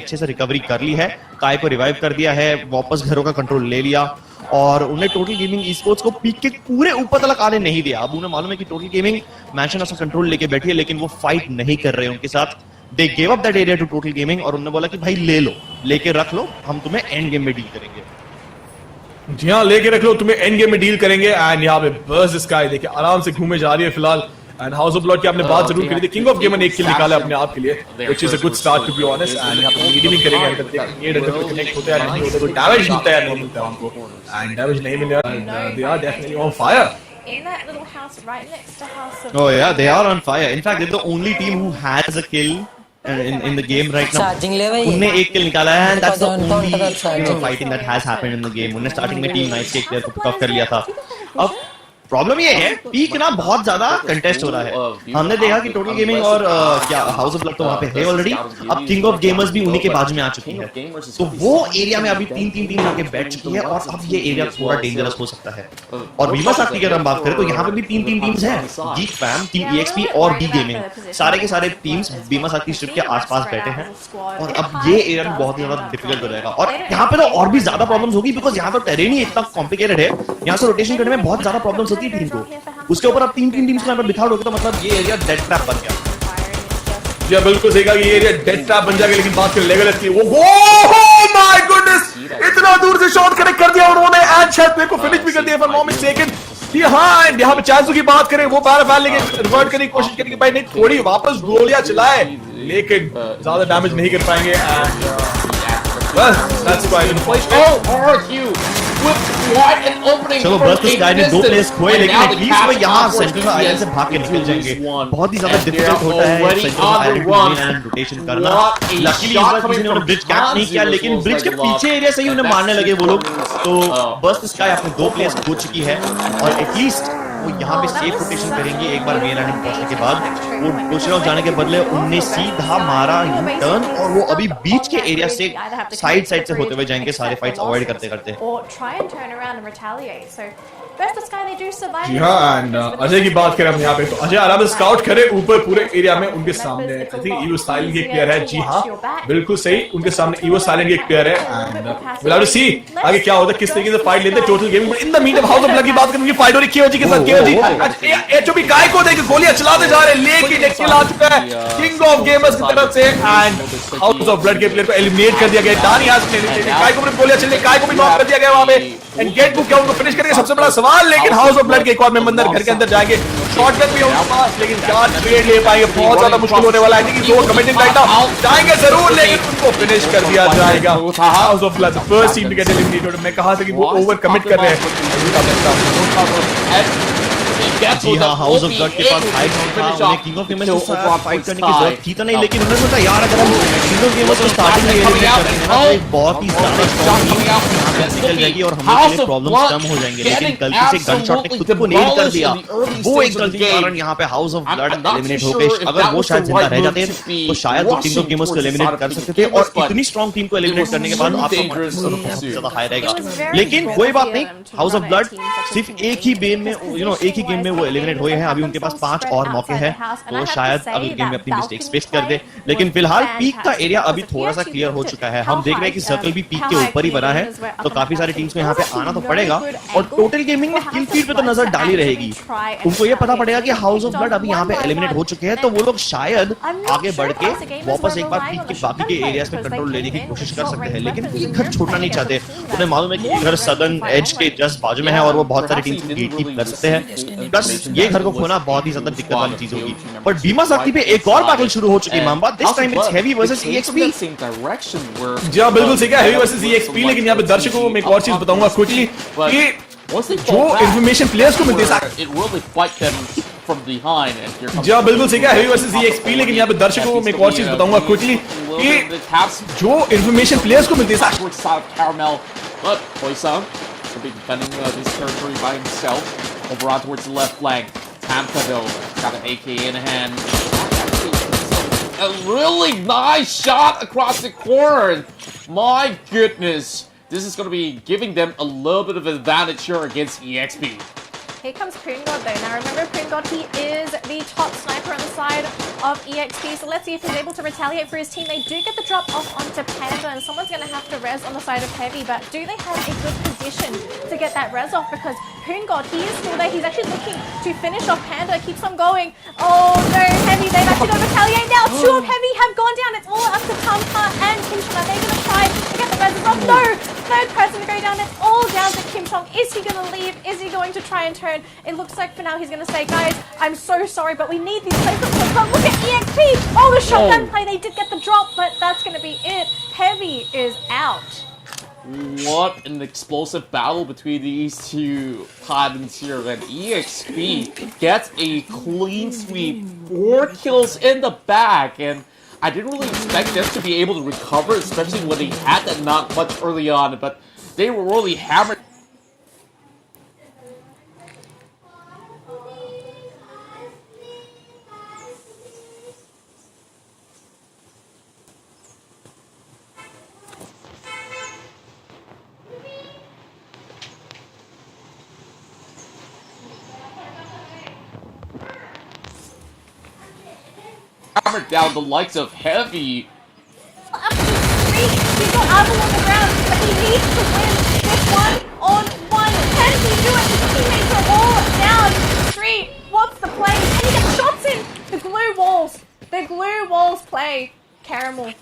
अच्छे से रिकवरी कर ली है, काय को रिवाइव कर दिया है, वापस घरों का कंट्रोल ले लिया और उन्हें टोटल गेमिंग ई-स्पोर्ट्स को पीक के पूरे ऊपर तक आने नहीं दिया। अब उन्हें मालूम है कि total gaming mention of control लेके बैठी है, लेकिन वो फाइट नहीं कर रहे उनके साथ। They gave up that area to total gaming और उन्होंने बोला कि भाई ले लो, लेके रख लो, हम तुम्हें एंड गेम में डील करेंगे। जी हाँ, लेके रख लो, तुम्हें एंड गेम में डील करेंगे। एंड यहाँ पे बर्स्ट स्काई देखिए आराम से घूमे जा रही है फिलहाल। एंड हाउस ऑफ ब्लड की आपने बात जरूर करी थी, किंग ऑफ गेमर ने एक किल निकाला अपने आप के लिए, which is a good start to be honest. And यहाँ पे मीडियम करेंगे, अंदर देखेंगे अंदर कनेक्ट होता है नहीं होता, तो डैमेज मिलता है नहीं मिलता उनको, एंड डैमेज नहीं मिला, they are definitely on fire. In that little house right next to House of Oh yeah, they are on fire. In fact, they're the only team who has a kill in the game right now. उन्हें एक किल निकाला है and that's the only fighting that has happened in the game. उन्हें starting में team nights के एक player को pick of कर लिया था। अब प्रॉब्लम ये है पीक ना बहुत ज्यादा कंटेस्ट हो रहा है। हमने देखा कि टोटल गेमिंग और क्या हाउस ऑफ ब्लड तो वहां पे है ऑलरेडी, अब किंग ऑफ गेमर्स भी उन्हीं के बाजू में आ चुकी है, तो वो एरिया में अभी तीन टीम आके बैठ चुकी है और अब ये एरिया थोड़ा डेंजरस हो सकता है। और बीमा शक्ति की अगर हम बात करें तो यहाँ पे भी तीन टीम्स हैं, गीक फैम, टीम ईएक्सपी और डी गेमिंग, सारे के सारे टीम्स बीमा शक्ति स्ट्रिप के आसपास बैठे हैं और अब ये एरिया भी बहुत ज्यादा डिफिकल्ट हो जाएगा। और यहाँ पे तो और भी ज्यादा प्रॉब्लम्स होगी बिकॉज यहाँ तो टेरेन ही इतना कॉम्प्लिकेटेड है, यहाँ से रोटेशन करने में बहुत ज्यादा प्रॉब्लम्स होती है टीम को। उसके ऊपर अब तीन टीम्स को यहाँ पर बिठा दोगे तो मतलब ये एरिया डेड ट्रैप बन गया। जी बिल्कुल सही कहा, ये एरिया डेड ट्रैप बन जाएगा। लेकिन बात करें लेवल की, वो माय गुडनेस, इतना दूर से शॉट कनेक्ट कर दिया उन्होंने एंड शायद प्ले को फिनिश भी कर दिया फॉर मोमेंट सेकंड। हाँ, यहाँ पे चांसों की बात करें, वो पैराफैल लेके रिवर्ट करने की कोशिश करेंगे, भाई नहीं थोड़ी वापस गोलियां चलाए लेकिन ज्यादा डैमेज नहीं कर पाएंगे। एंड that's why चलो बस इस गाय ने दो प्लेस खोए, लेकिन एटलीस्ट वो यहाँ सेंट्रल आइलैंड से भाग के निकल जाएंगे। बहुत ही ज्यादा डिफिकल्ट होता है सेंट्रल आइलैंड में रोटेशन करना। लकीली इस बार किसी ने उन्हें ब्रिज कैप नहीं किया, लेकिन ब्रिज के पीछे एरिया से ही उन्हें मारने लगे वो लोग। तो बस इस गाय अपने दो प्लेस खो चुकी है और एटलीस्ट वो यहाँ पे सेफ रोटेशन करेंगे। एक बार मेन आइलैंड पहुंचने के बाद वो दूसरा जाने के बदले उनने सीधा मारा यू टर्न और वो अभी बीच के एरिया से साइड से होते हुए जाएंगे सारे फाइट्स अवॉइड करते करते। जी हाँ, एंड अजय की बात करें हम यहाँ पे तो अजय आराम से स्काउट करे ऊपर पूरे एरिया में, उनके सामने आई थिंक ईवो साइलेंट की एक प्लेयर है। जी हाँ बिल्कुल सही, उनके सामने ईवो साइलेंट की एक प्लेयर है एंड विल हैव टू सी आगे क्या होता है, किस तरीके से फाइट लेते हैं total gaming. In the mean house of blood की बात करें, फाइट हो रही केओजी के साथ। केओजी एचओबी गाय को देख गोलियां चलाते जा रहे हैं, लेकिन एक किल आ चुका है किंग ऑफ गेमर्स की तरफ से एंड हाउस ऑफ ब्लड के प्लेयर को एलिमिनेट कर दिया गया। डानी आज गाय को भी गोलियां चलने, गाय को भी नॉक कर दिया गया वहां पे एंड गेट को क्या उनको फिनिश करेंगे सबसे बड़ा सवाल। लेकिन हाउस ऑफ ब्लड के एक और मेंबर अंदर घर के अंदर जाएंगे, शॉटगन भी है उनके पास, लेकिन क्या ट्रेड ले पाएंगे, बहुत ज्यादा मुश्किल होने वाला है। दो कमिटिंग राइट नाउ जाएंगे जरूर, लेकिन उनको फिनिश कर दिया जाएगा। House of Blood first team to get eliminated. मैं कहा था कि वो ओवर कमिट कर रहे हैं। जी हाँ, हाउस ऑफ ब्लड के पास हाई ग्राउंड था, उन्हें किंग ऑफ गेमर्स के साथ फाइट करने की जरूरत थी तो नहीं, लेकिन उन्होंने सोचा यार अगर हम किंग ऑफ गेमर्स को स्टार्टिंग में एलिमिनेट करते हैं ना तो एक बहुत ही ज्यादा स्ट्रांग टीम यहाँ पे निकल जाएगी और हमारे लिए प्रॉब्लम्स कम हो जाएंगे। लेकिन गलती से गनशॉट ने खुद को नेल कर दिया, वो एक गलती के कारण यहाँ पे हाउस ऑफ ब्लड एलिमिनेट हो गए। अगर वो शायद जिंदा रह जाते तो शायद वो किंग ऑफ गेमर्स को एलिमिनेट कर सकते थे और इतनी स्ट्रांग टीम को एलिमिनेट करने के बाद आपका बहुत ज्यादा हाई रहेगा। लेकिन कोई बात नहीं, हाउस ऑफ ब्लड सिर्फ एक ही गेम में एक ही गेम में वो एलिमिनेट हुए हैं। अभी उनके पास 5 और मौके हैं, तो शायद अगले गेम में अपनी मिस्टेक्स फिक्स कर दे। लेकिन फिलहाल पीक का एरिया अभी थोड़ा सा क्लियर हो चुका है। हम देख रहे हैं कि सर्कल भी पीक के ऊपर ही बना है, तो काफी सारी टीम्स को यहाँ पे आना तो पड़ेगा और टोटल गेमिंग में किल फीड पे तो नजर डाली रहेगी। उनको ये पता पड़ेगा कि हाउस ऑफ ब्लड अभी यहाँ पे एलिमिनेट हो चुके हैं, तो वो लोग शायद आगे बढ़ के वापस एक बार पीक के बाकी के एरियाज में कंट्रोल लेने की कोशिश कर सकते हैं। लेकिन ये घर छोड़ना नहीं चाहते, उन्हें मालूम है कि ये घर सदर्न एज के जस्ट बाजू में है और वो बहुत सारी टीम्स को गेटकीप कर सकते हैं। प्लस ये घर को खोना बहुत ही ज्यादा दिक्कत वाली चीज होगी। पर बीमा शक्ति पे एक और बैटल शुरू हो चुकी है Mamba, this time it's heavy versus EXP. जी हां बिल्कुल सही कहा, हेवी वर्सेस ईएक्सपी। लेकिन यहाँ पे दर्शकों को मैं एक और चीज बताऊंगा क्विकली कि जो इंफॉर्मेशन प्लेयर्स को मिलती है जी हाँ बिल्कुल सही कहा, हेवी वर्सेस ईएक्सपी। लेकिन यहाँ पे दर्शकों को मैं एक और चीज बताऊंगा क्विकली कि जो इंफॉर्मेशन प्लेयर्स को मिलती है over on towards the left flank. Tampa though got an AK in hand. A really nice shot across the corner. My goodness, this is going to be giving them a little bit of advantage here against EXP. Here comes Poongod though. Now remember Poongod, he is the top sniper on the side of EXP, so let's see if he's able to retaliate for his team. They do get the drop off onto Panda, and someone's going to have to res on the side of Heavy, but do they have a good position to get that res off? Because Poongod, he is still there. He's actually looking to finish off Panda, keeps on going. Oh no, Heavy, they've actually got to retaliate now. Two of Heavy have gone down. It's all up to Tampa and Kim Chong. Are they going to try to get the res off? No! Third person to go down. It's all down to Kim Chong. Is he going to leave? Is he going to try and turn? It looks like for now he's going to say, guys, I'm so sorry, but we need these placements. But look at EXP! Oh, the shotgun play. They did get the drop, but that's going to be it. Heavy is out. What an explosive battle between these two Titans here, and EXP gets a clean sweep, 4 kills in the back, and I didn't really expect them to be able to recover, especially when they had that not much early on, but they were really hammered. Down the likes of Heavy. Up to 3. He's got Abel on the ground, but he needs to win this 1-on-1. Can he do it? His teammates are all down. 3. What's the play? And he gets shots in. The glue walls. The glue walls play. Caramel.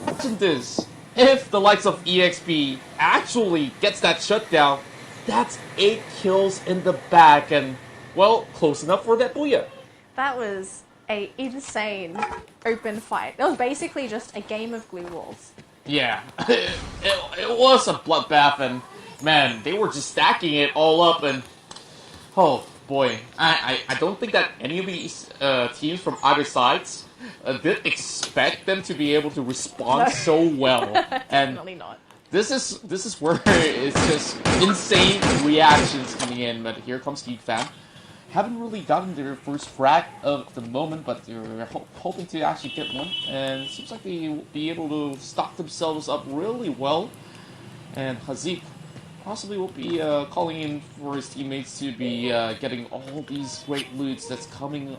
Imagine this, if the likes of EXP actually gets that shutdown, that's 8 kills in the back, and, well, close enough for that booyah. That was a insane open fight. It was basically just a game of glue walls. Yeah, it was a bloodbath, and, man, they were just stacking it all up, and, oh, boy. I don't think that any of these teams from either sides did expect them to be able to respond so well, and Definitely not. this is where it's just insane reactions coming in. But here comes Geek Fam. Haven't really gotten their first frag of the moment, but they're hoping to actually get one, and it seems like they will be able to stock themselves up really well. And Hazik possibly will be calling in for his teammates to be getting all these great loots that's coming.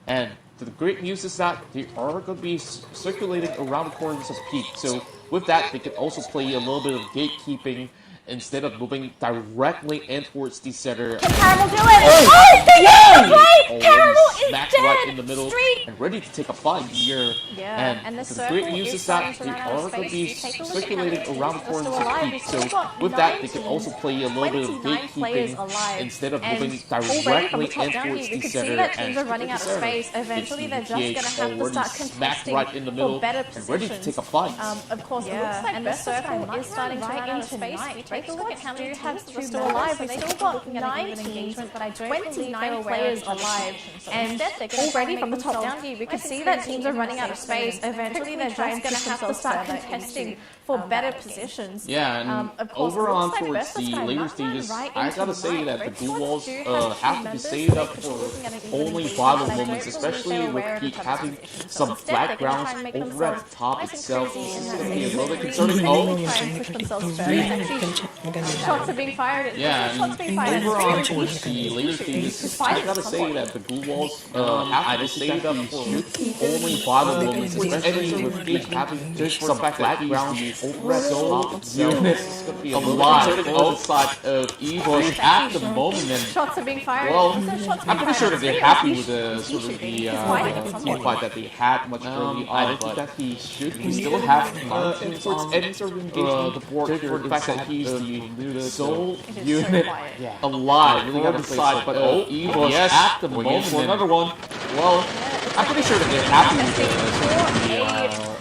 And the great news is that they are going to be circulating around the corners of Peak. So with that, they can also play a little bit of gatekeeping instead of moving directly in towards the center. Can Caramel do it? Oh, they get the play! Caramel is smack dead! right in the middle Street. and ready to take a fight here. Yeah, and the the great circle news is is that starting they to run out are of going to be space. You take a look at circulating how many around the teams are corners still of alive. Peak. We've still So got with that, they can 19, also play a little bit of 29 players gatekeeping alive. instead of And moving already from directly the top in down, towards we the can center. see that teams And are running out of center, space. Eventually, they're just going to have to start contesting right in the middle for better and positions. ready to take a fight. Of course, it looks like the circle is starting to run out of space. We take a look at how many teams are still alive, and they've still got 9 teams, but I don't 29 players alive. And already from the top down view, we can see that teams are running out of space. Eventually, they're just going to have to start contesting for better positions. Yeah, and Of course, over it on looks like towards the Vestas later might stages, run right I into gotta the say right. that the Both blue walls teams do have have to be members, saved so up they for could look at it only even vital but I moments, don't especially believe with they're aware Peak of the having position. So some instead, flat they're gonna grounds try and make over at themselves the top nice and itself. crazy This in is that gonna be a little bit space. concerning. Oh, Try and push themselves further. Actually, shots are being fired. yeah, Shots and being fired. over on It's towards the later stages, I gotta say that the blue walls have to be saved up for only vital moments, especially with Peak having some flat grounds over at the top itself. This is gonna be a lot outside of Evo at the moment, and Shots are being fired. well, Shots I'm being pretty sure fired. that they're happy with the sort of the team fight that they had much early on, but we still have towards ends of engagement the board for the fact that he's the sole It is so unit quiet. alive. Really gotta decide, but Evo yes, at the moment for another one. Well, I'm pretty sure that they're happy with the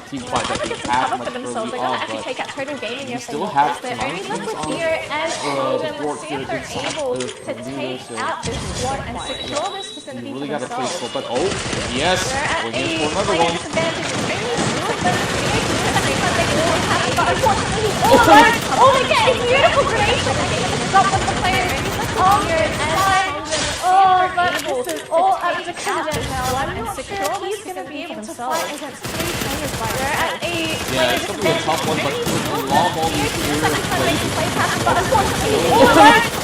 team fight that they had Cover much for themselves. early They're gonna on, actually but take out Total Gaming if they still want have this. They're only left with Neo and Odin. Let's see if they're able to take out this squad and secure this vicinity really for gotta play themselves. slow. But oh, yes, They're at we're a here for another player one. disadvantage. It's only two of them. They always have it, but unfortunately he's all alone. All they get is beautiful grenades. They get the drop of the players. Oh, and oh, but this is all up to Canada now. I'm not sure he's going to be able to fight against 3 players by himself. Yeah, it's going to be a tough one, but a lot of all these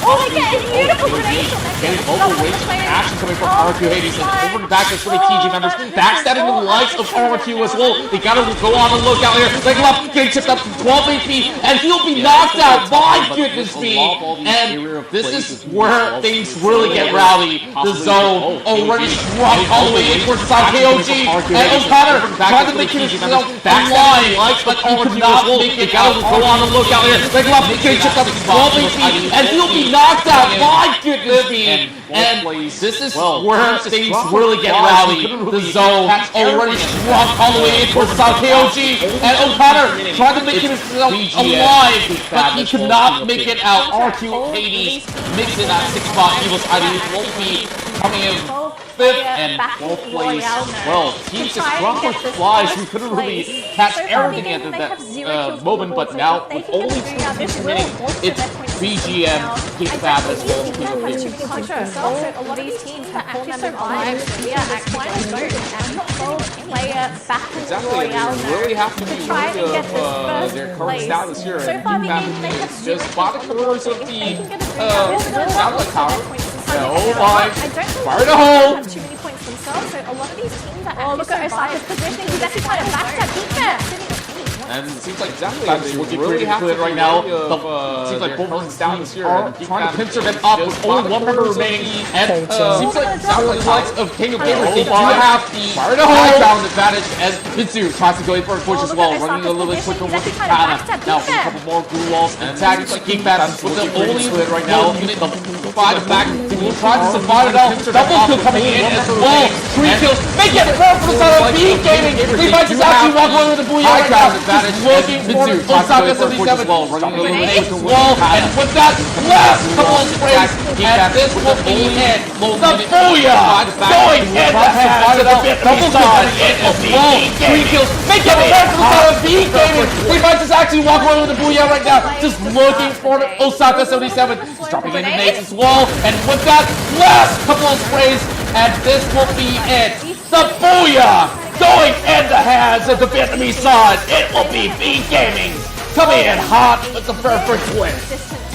Oh, they get a beautiful grenade. getting overweight action coming from RQ Hades, and over the back, there's so many TG members backstabbing the likes of RQ as well. They gotta go on the lookout here. Leg up, getting chipped up to 12 HP, and he'll be knocked out. My goodness me! And this is where things really get rowdy. The zone already shrunk all the way in towards the side of KOG, and O'Connor trying to make himself alive, but he could not make it out. Go on the lookout here. Leg up, getting chipped up to 12 HP, and he'll be knocked out. My goodness me! And this is where things really get rowdy. The zone already shrunk all the way in towards the side of KOG, and O'Connor trying to make himself alive, but he could not make it out. RQ Hades makes it at 6 spot. Evil's ID won't be coming in 5th, and both plays well. Teams just run with flies. We couldn't really catch everything at that moment, but now with only 2 teams remaining, it's BGM, Big Fab as well as King of Hades. A lot of these teams have actually survived player battle royale they really have to be worried of their current status here. So far, Big Fab is just by the corners of the outlet tower. Oh my! Fire the hole! Have too many points themselves, so a lot of these teams are actually look at Osaka's positioning. He's actually trying to backstab defense. And it seems like exactly they would really have to right now. Seems like both of them down this year are trying to pincer them up with only 1 member remaining. And seems like the likes of King of Gamers, they do have the high ground advantage as Mitsu tries to go in for a push as well, running a little bit quicker with the katana. Now with a couple more glue walls and tagging like Geek Fab with the only right now unit of 5 back. He tries to survive it out. Double kill coming in as well. 3 kills. Make it more for the side of B Gaming. He might just actually walk away with the booyah right now. Looking for Osaka 77, grenade wall, and with that last couple of sprays, and this will be it. The booyah going head to head to the double side as well. 3 kills, make it more for the side of B Gaming. We might just actually walk away with the booyah right now, just looking for Osaka 77. He's dropping in the nades as well, and with that last couple of sprays, and this will be it. The booyah! Going in the hands of the Vietnamese side, it will be B Gaming coming in hot with the perfect win.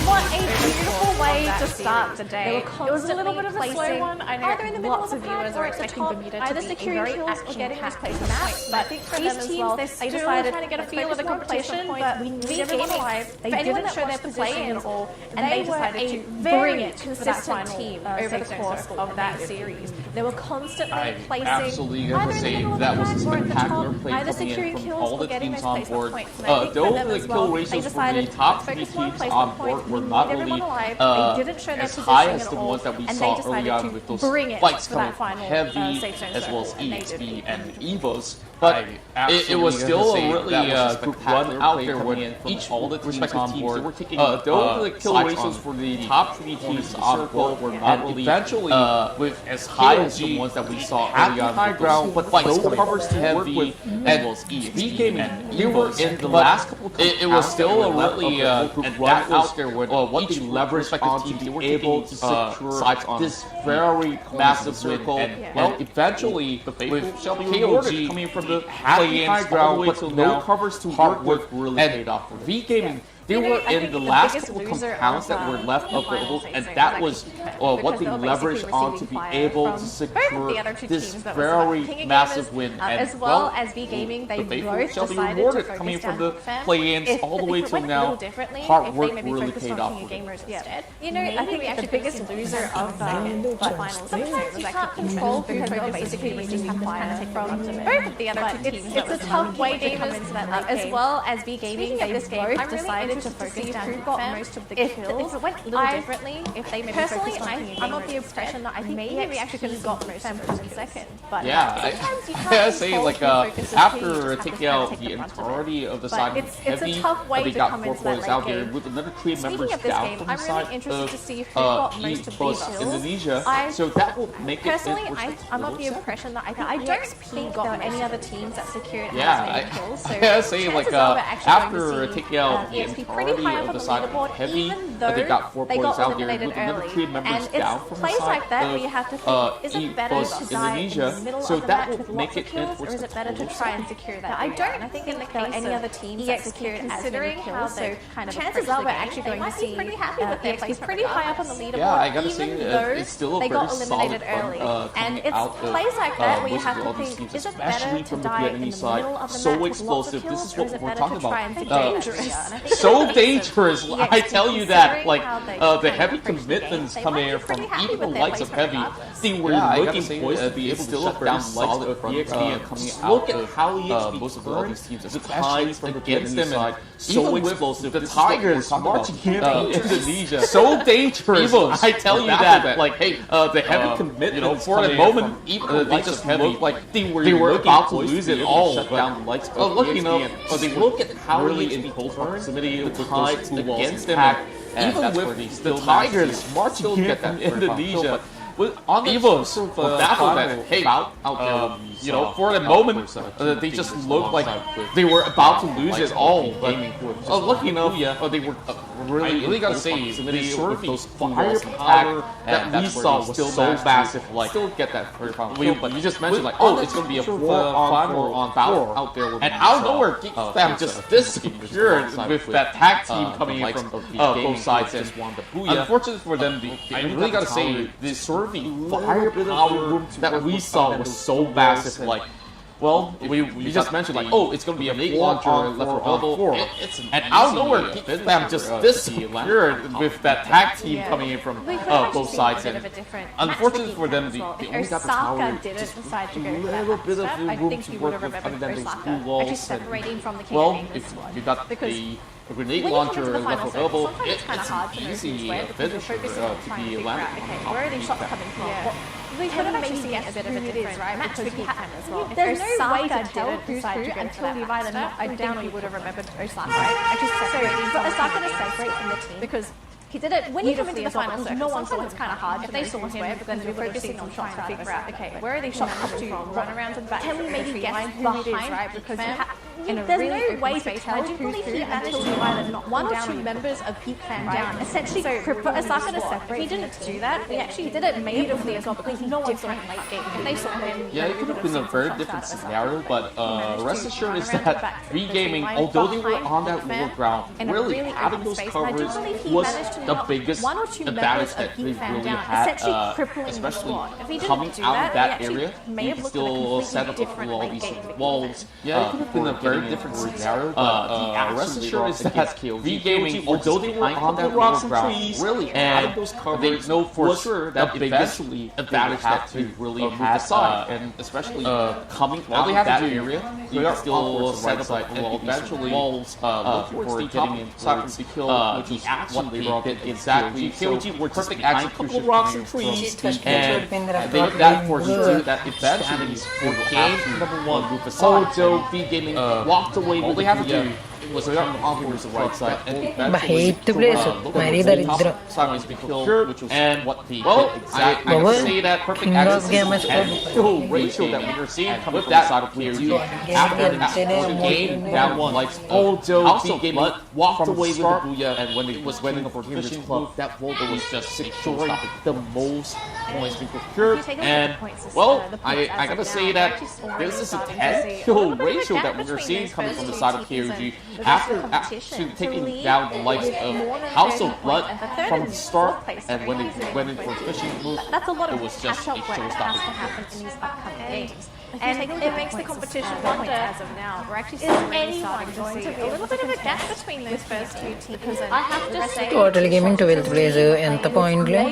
What a beautiful way to start the day. It was a little bit of a slow one. I know lots of viewers are expecting Bermuda to be very action-packed map, but these teams, they're still trying to get a feel of the competition, but V-Gaming, they didn't show their position at all, and they decided to bring it consistent team over the course of that series. They were constantly placing absolutely gonna say that was a spectacular play coming in from all the teams on board. Though the kill ratios for the top 3 teams on board were not really as high as the ones that we saw early on with those spikes coming from Heavy as well as EXP and EVOs. But it was still a really good run out there when each all the teams on board were taking though the kill ratios for the top 3 teams on board were not really eventually with as high as the ones that we saw early on high ground, but like no covers to Heavy and was EXP Gaming. They were in the last couple of it was still a really good run out there when what they leveraged onto be able to secure this very massive circle, and eventually with KOG coming from the high ground, but no covers to work with really paid off for V Gaming. They were in the last couple compounds that were left available, and that was what they leveraged on to be able to secure this very massive win. And as well as V Gaming, they both shall be decided rewarded to coming from focus the down play-ins all the way till now. Hard work really paid off for them. You know, I think the biggest loser of the finals sometimes you can't control because you're basically just have to kind of take from both of the other two teams. It's a tough way to come into that late game. As well as V Gaming, they both decided to focus down who got most of the kills. If it went a little differently, if they maybe personally, I'm of the impression that I think maybe we actually could have got most of them in second. But yeah, I say like after taking out the entirety of the side of Heavy, they got 4 points out there with another 3 members down from the side of Indonesia. So that will make it personally, I'm of the impression that I don't think there were any other teams that secured as many kills. So I say like after taking out the pretty high up of on the the side of leaderboard, Heavy, even but they though got 4 they points got out there. eliminated With another early. 3 members And down it's from the plays side like that of, where you have to think, is it better EFOS to die in Indonesia. the middle So of the that match will with make lots it of kills, towards or is the it better to total try side. and secure that? I area? don't And I think think in the there are case any of other teams EXP, that secured as many considering how kills, they so kind of chances approach are the we're game, actually they going to might be see pretty happy with their EXP placement pretty high up on the regardless. leaderboard, Yeah, I gotta say, even though it's still a they got very eliminated solid early. run, And coming it's out of, plays like that where you most have of to all these think, teams, is it better especially to from the die in the enemy side. middle of the So match with lots of explosive. This kills, is or what is it we're better talking to try about. and secure that area? And I think So in the case dangerous. of I tell you that, like, considering the how heavy they approach the game, commitments they coming might in be from pretty happy even the with their likes of placement Heavy. regardless. They were looking poised to be able to shut down the likes of EXP coming out. Look at how EXP most of all these teams, especially from against them, and so explosive. The Tigers marching in Indonesia, so dangerous. I tell you that, like, hey, the heavy commitment for the moment, even they just looked like they were about to lose it all. Shut down the likes of EXP. They look at how really in close proximity with Tides against them, even with the Tigers marching in from Indonesia. On the EVOs, baffled that, hey, out there, you know, for the moment, they just looked like they were about to lose it all. But lucky enough, they were really gotta say, the sort of those firepower that we saw was so massive. Like, still get that but you just mentioned, like, oh, it's gonna be a 4-on-4 on bout out there, and out of nowhere, Geekfam just disappeared with that tag team coming in from both sides. And unfortunately for them, I really gotta say, this sort of the firepower that we saw was so massive. Like, well, we just mentioned, like, oh, it's going to be a grenade launcher left available, and out of nowhere, Geekfam just disappeared with that tag team coming in from both sides. And unfortunately for them, they only got the tower just a little bit of room to work with other than those two walls. And, well, if you got the grenade launcher left available, it's easy finisher to be landed on top of Geekfam. We could have actually seen a bit of a different match with Geekfam as well. There's If no way to Osaka tell didn't who's decide who to go for until that you've match either step, knocked I down doubt or you you would have remembered Osaka. Right. Actually separating So, from but Osaka the to separate from the team because he did it when you come into beautifully the as well, finals, because no one sometimes saw it's kind of hard if they saw him because we're focusing on trying to figure out, okay, where are these shots to run around to the back? Can we maybe guess who it is, right? Because in a there's really no open way to space, tell I do who's believe who he managed until to you either knock one or down two or members of Geekfam right? down. Essentially, So for Osaka to separate, he from didn't the do team. that. He actually did it beautifully as well because no one saw him late game. If they saw him, yeah, it could have been a very different scenario, but rest assured is that Regaming, although they were on that lower ground, really having those covers was the biggest advantage that they really had, especially coming out of that area. They could still set up all these walls. Yeah, it could have been a very different scenario, but rest assured is that Regaming, although they were on that lower ground, really having those covers, they know for sure that eventually advantage that they really had, and especially coming out of that area, you can still set up eventually walls for getting in towards the kill, which is what they did exactly. KOG were perfect action, couple rocks and trees, and they did that for that eventually for game number 1 with the side. So Gaming walked away with the was onwards the right side, and Bahit place, mari daridra. And what the exactly I say that perfect action ratio that we are seeing coming from the side of player 2 after the game down 1. Like also game walked away with the booyah, and when it was winning for fishing club, that Volta was just securing the most points being procured. And well, I gotta say that this is a 10 kill ratio that we're seeing coming from the side of KOG. After actually taking down the likes of House of Blood from the start, and when they went in for fishing move, it was just a showstopper. in these upcoming games. And it makes the competition wonder, as of now, we're actually still anyone going to be a little bit of a gap between those first two teams. Because I have to say, Total gaming 12th place ఎంత పాయింట్లు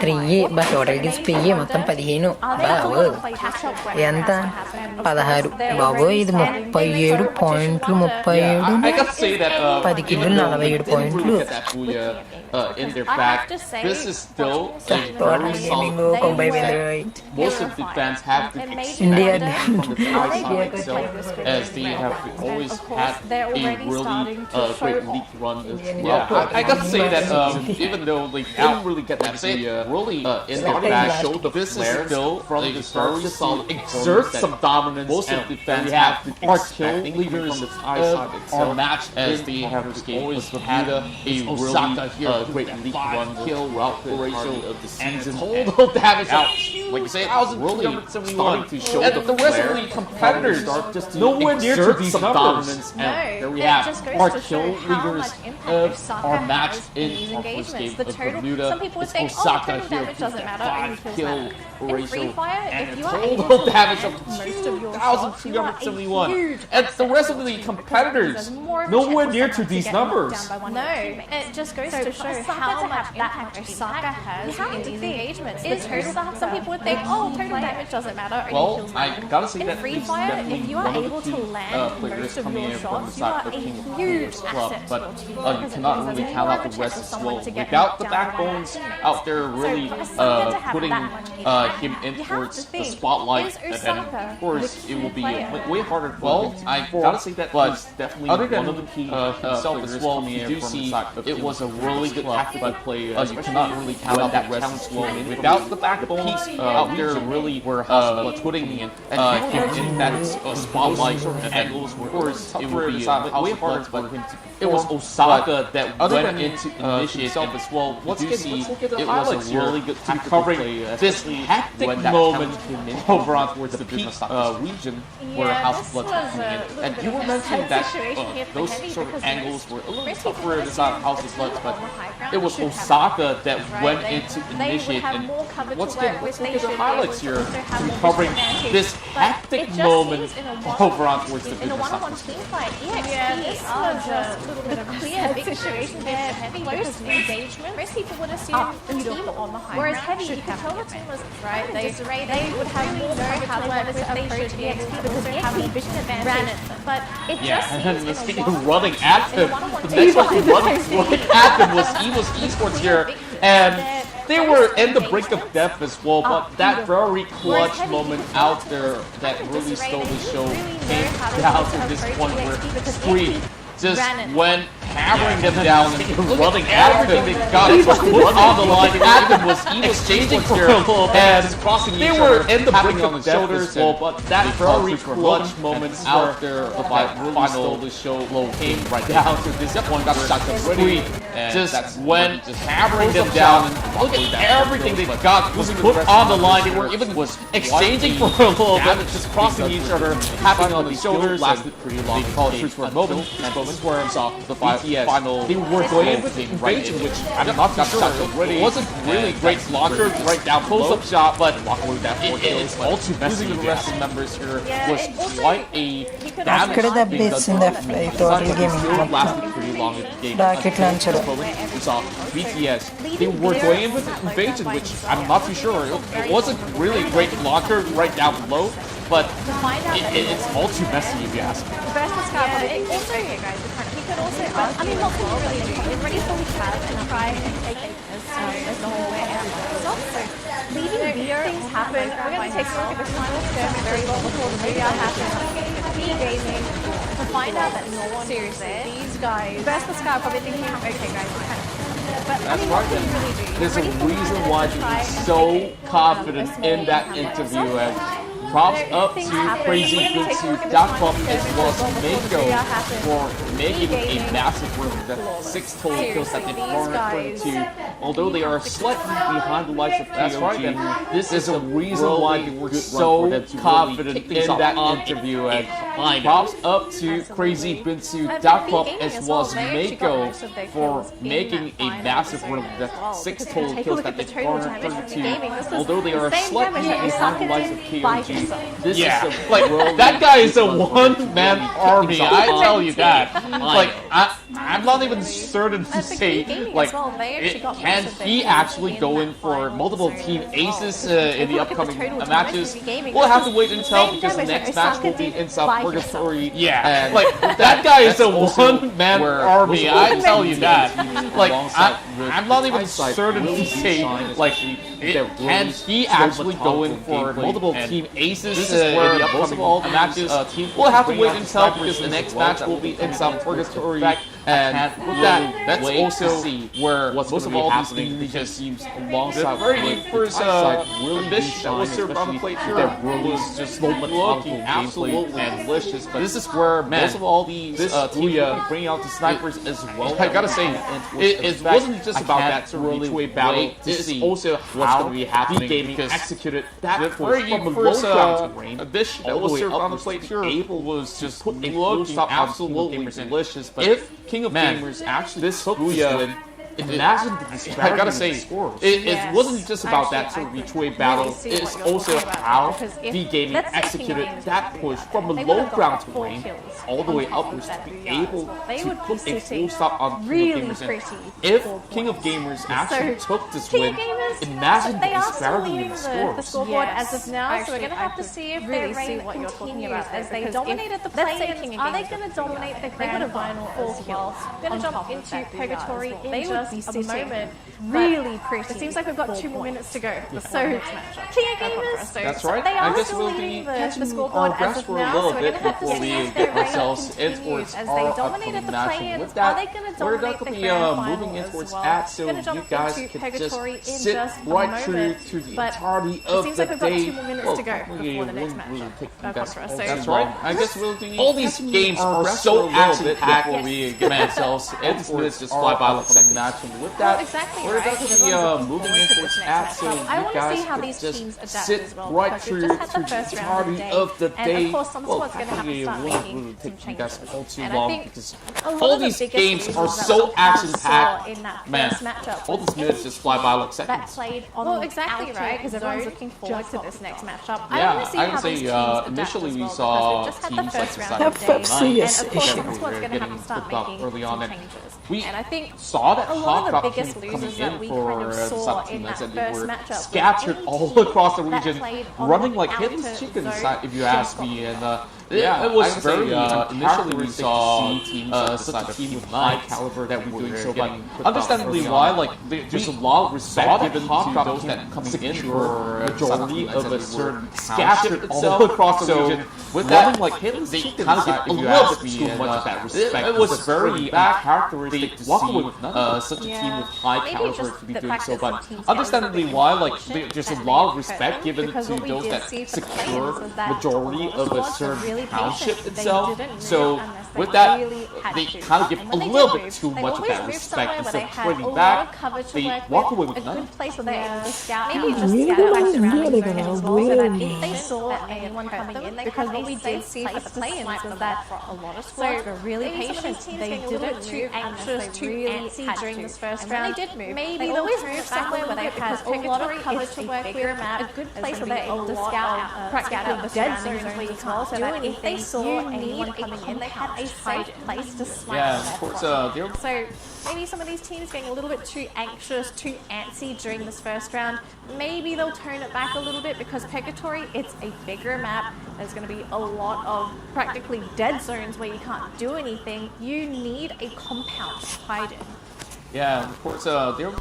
3 bus టోటల్కి స్పీ మొత్తం 15 బాబు ఎంత 16 బాబు ఇది 37 పాయింట్లు 37 10 kill 47 పాయింట్లు in their back. This is still a very solid. Most of the fans have have to India from the high side itself, as they have always had a really great league run as well. I gotta say that even though they didn't really get that really in their back, showed the this is still from the very solid exert some dominance. Most of the fans have our kill leaders of our match, as they have always had a really great league run kill route ratio of the season. Total damage out, like you say, really starting to show the rest of the competitors nowhere near to these dominance. And there we have our kill leaders of our match in our first game of Bermuda. Some people would It's think, Osaka total here, damage doesn't matter, only 5 kills kill matter. In Free ratio Fire, and if a you are able total to damage of land most of your shots, you are a 2,371. huge And the rest of the asset, competitors because there's more of a nowhere chance near for to someone these get knocked numbers. down by one of their teammates. It just goes to show how much impact Osaka has in these engagements. Some people would think, oh, total damage doesn't matter, only Well, kills I matter. gotta say In that Free he's Fire, definitely if you are one of the able to two land players most of coming your in from the shots, you are side of a King of huge Players Club, asset but to your team. you cannot really count out the rest as well. Without the backbones out there really putting him in towards the spotlight, and then of course it will be way harder. Well, I gotta say that was definitely other than one of the key himself as well. You do see it was a really good tactical play. You cannot really count out that rest as well. Without the backbones out there really were putting him in that spotlight angles. Of course, it would be way harder for him to. It was Osaka that went into initiate himself as well. Let's see, it was a really good tactical play. This hectic moment over on towards the peak region where House of Blood's coming in. And you were mentioning that those sort of angles were a little tougher inside House of Blood, but it was Osaka that went into initiate. And let's look at the highlights here, recovering this hectic moment over on towards the in a business one-on-one team fight, this was a little bit of a clear situation there. Close engagement. Most people would assume the team on the high whereas Heavy, you can tell the team was right. They would have more how they wanted to approach EXP because they have the vision advantage. But it just seems in a running at him. The next one running at him was EVO's Esports here, and they were in the brink of death as well, but that very clutch moment out there that really stole the show came down to this point where Spree just went hammering them down and running at everything they got put on the line. At them was exchanging here, and they were in the brink of death as well, but that very clutch moment out there that really stole the show came right down to this point. Got shot to Spree, just went hammering them down, and look at everything they got was put on the line. They were even was exchanging for a little bit, just crossing each other, tapping on the shoulders. Lasted pretty long. They called it for a moment, and moments where we saw the final. They were going with invasion, which I'm not too sure. It wasn't really great launcher right down close-up shot, but it's all too messy. The rest of the members here was quite a damage. After the updates in the total gaming lasted pretty long in the game. rocket launcher. We saw BTS. They were going in with invasion, which I'm not too sure. It wasn't really a great launcher right down below, but it's all too messy if you ask me. He could also, I mean, what can you really do? They've already fully have and try and take it as the whole way out. So, leaving things happen. We're going to take a look at the final skirmish very well before the video happens. Gaming to find out that no one seriously, these guys. Best the sky probably thinking, okay, guys, we kind of. But I mean, what can you really do? There's a reason why he's so confident in that interview, and props up to Crazy Good to Dot.com as well as Mako for making a massive run with the 6 total kills that they've garnered to. Although they are slightly behind the likes of POG, this is a reason why they were so confident in that interview. And props up to Crazy Binsu Dot.com as well as Mako for making a massive run with the 6 total kills that they've garnered to. Although they are slightly behind the likes of POG. This is like that guy is a one-man army. I tell you that. Like I'm not even certain to say like can he actually go in for multiple team aces in the upcoming matches. We'll have to wait and tell because the next match will be in South Purgatory. Yeah, and like that guy is a one-man army. I tell you that. Like I'm not even certain to say like can he actually go in for multiple team aces in the upcoming matches? We'll have to wait and tell because the next match will be in some Purgatory. And with that, that's also where most of all these things because seems alongside the very first fish that was served on the plate here was just looking absolutely delicious. But this is where most of all these teams bringing out the snipers as well. I gotta say, it wasn't just about that really way battle. It's also what's going to be happening because executed that very first dish that was served on the plate here was just looking absolutely delicious. But if King of Gamers actually took this win, imagine the disparity. I gotta say, it wasn't just about that sort of retweet battle. It's also how V-Gaming executed that push from a low ground terrain all the way upwards to be able to put a full stop on King of Gamers. And if King of Gamers actually took this win, imagine the disparity in the scores. Scoreboard as of now, so we're gonna have to see if their reign continues as they dominated the play-ins. Are they gonna dominate the grand final as well? Gonna jump into Purgatory in just a moment. Really pretty. It seems like we've got 2 more minutes to go. So, King of Gamers, that's right. they I are guess still we'll leading be the scoreboard as of now, so we're gonna have to see if their reign continues as they dominated the play-ins. Are they gonna dominate the grand final moving in as towards well? at, so Gonna jump you guys into can Purgatory just in sit just a right through moment. to the But entirety it of seems the like we've got day. 2 more minutes to go before the next match. That's right. I guess we'll do. All these games are so action-packed before we get ourselves in for this just fly by like second match. And with that, we're going to be moving in towards at, so you guys can just sit right through to the entirety of the day. Well, probably it wouldn't take you guys all too long because all these games are so action-packed. Man, all these minutes just fly by like seconds. Well, exactly right, because everyone's looking forward to this next matchup. I Yeah, want to see I how would say these teams adapt initially as we well, saw because we've teams just like had the the side first of round of the day, yes, and of course, issue. someone's going to have to start making early on, some and changes. we And I think saw that a lot of the Hawk biggest coming losers in that we kind for of the saw sub in teams that and they first were matchup scattered all across the region, running like hidden outer chickens, zone if you ask me. And Yeah, it was I would say, very initially we saw teams such a team with high caliber that we were doing so, but understandably why, like there's a lot of respect given to those that coming in for majority of a certain scattered all across the region. With that, like they kind of get a little bit too much of that respect. It was very characteristic to see such a team with high caliber to be doing so, but understandably why, like there's a lot of respect given to those that secure majority of a certain township itself. So with that, they kind of give a little bit too much of that respect instead of putting back. They walk away with nothing. Place where they're able to scout out, maybe just scout out the surrounding zone as well, so that if they saw anyone coming in, because what we did see for the play-ins was that a lot of squads were really patient. They didn't too anxious, too antsy during this first round. They did move. Maybe they'll always move somewhere where they had a lot of cover to work with, a good place where they're able to scout out practically dead zones where you can't so that if they saw anyone coming in, they had a safe place to snipe. Yeah, of course. So maybe some of these teams getting a little bit too anxious, too antsy during this first round. Maybe they'll tone it back a little bit because Purgatory, it's a bigger map. There's going to be a lot of practically dead zones where you can't do anything. You need a compound to hide in. Yeah, of course. They're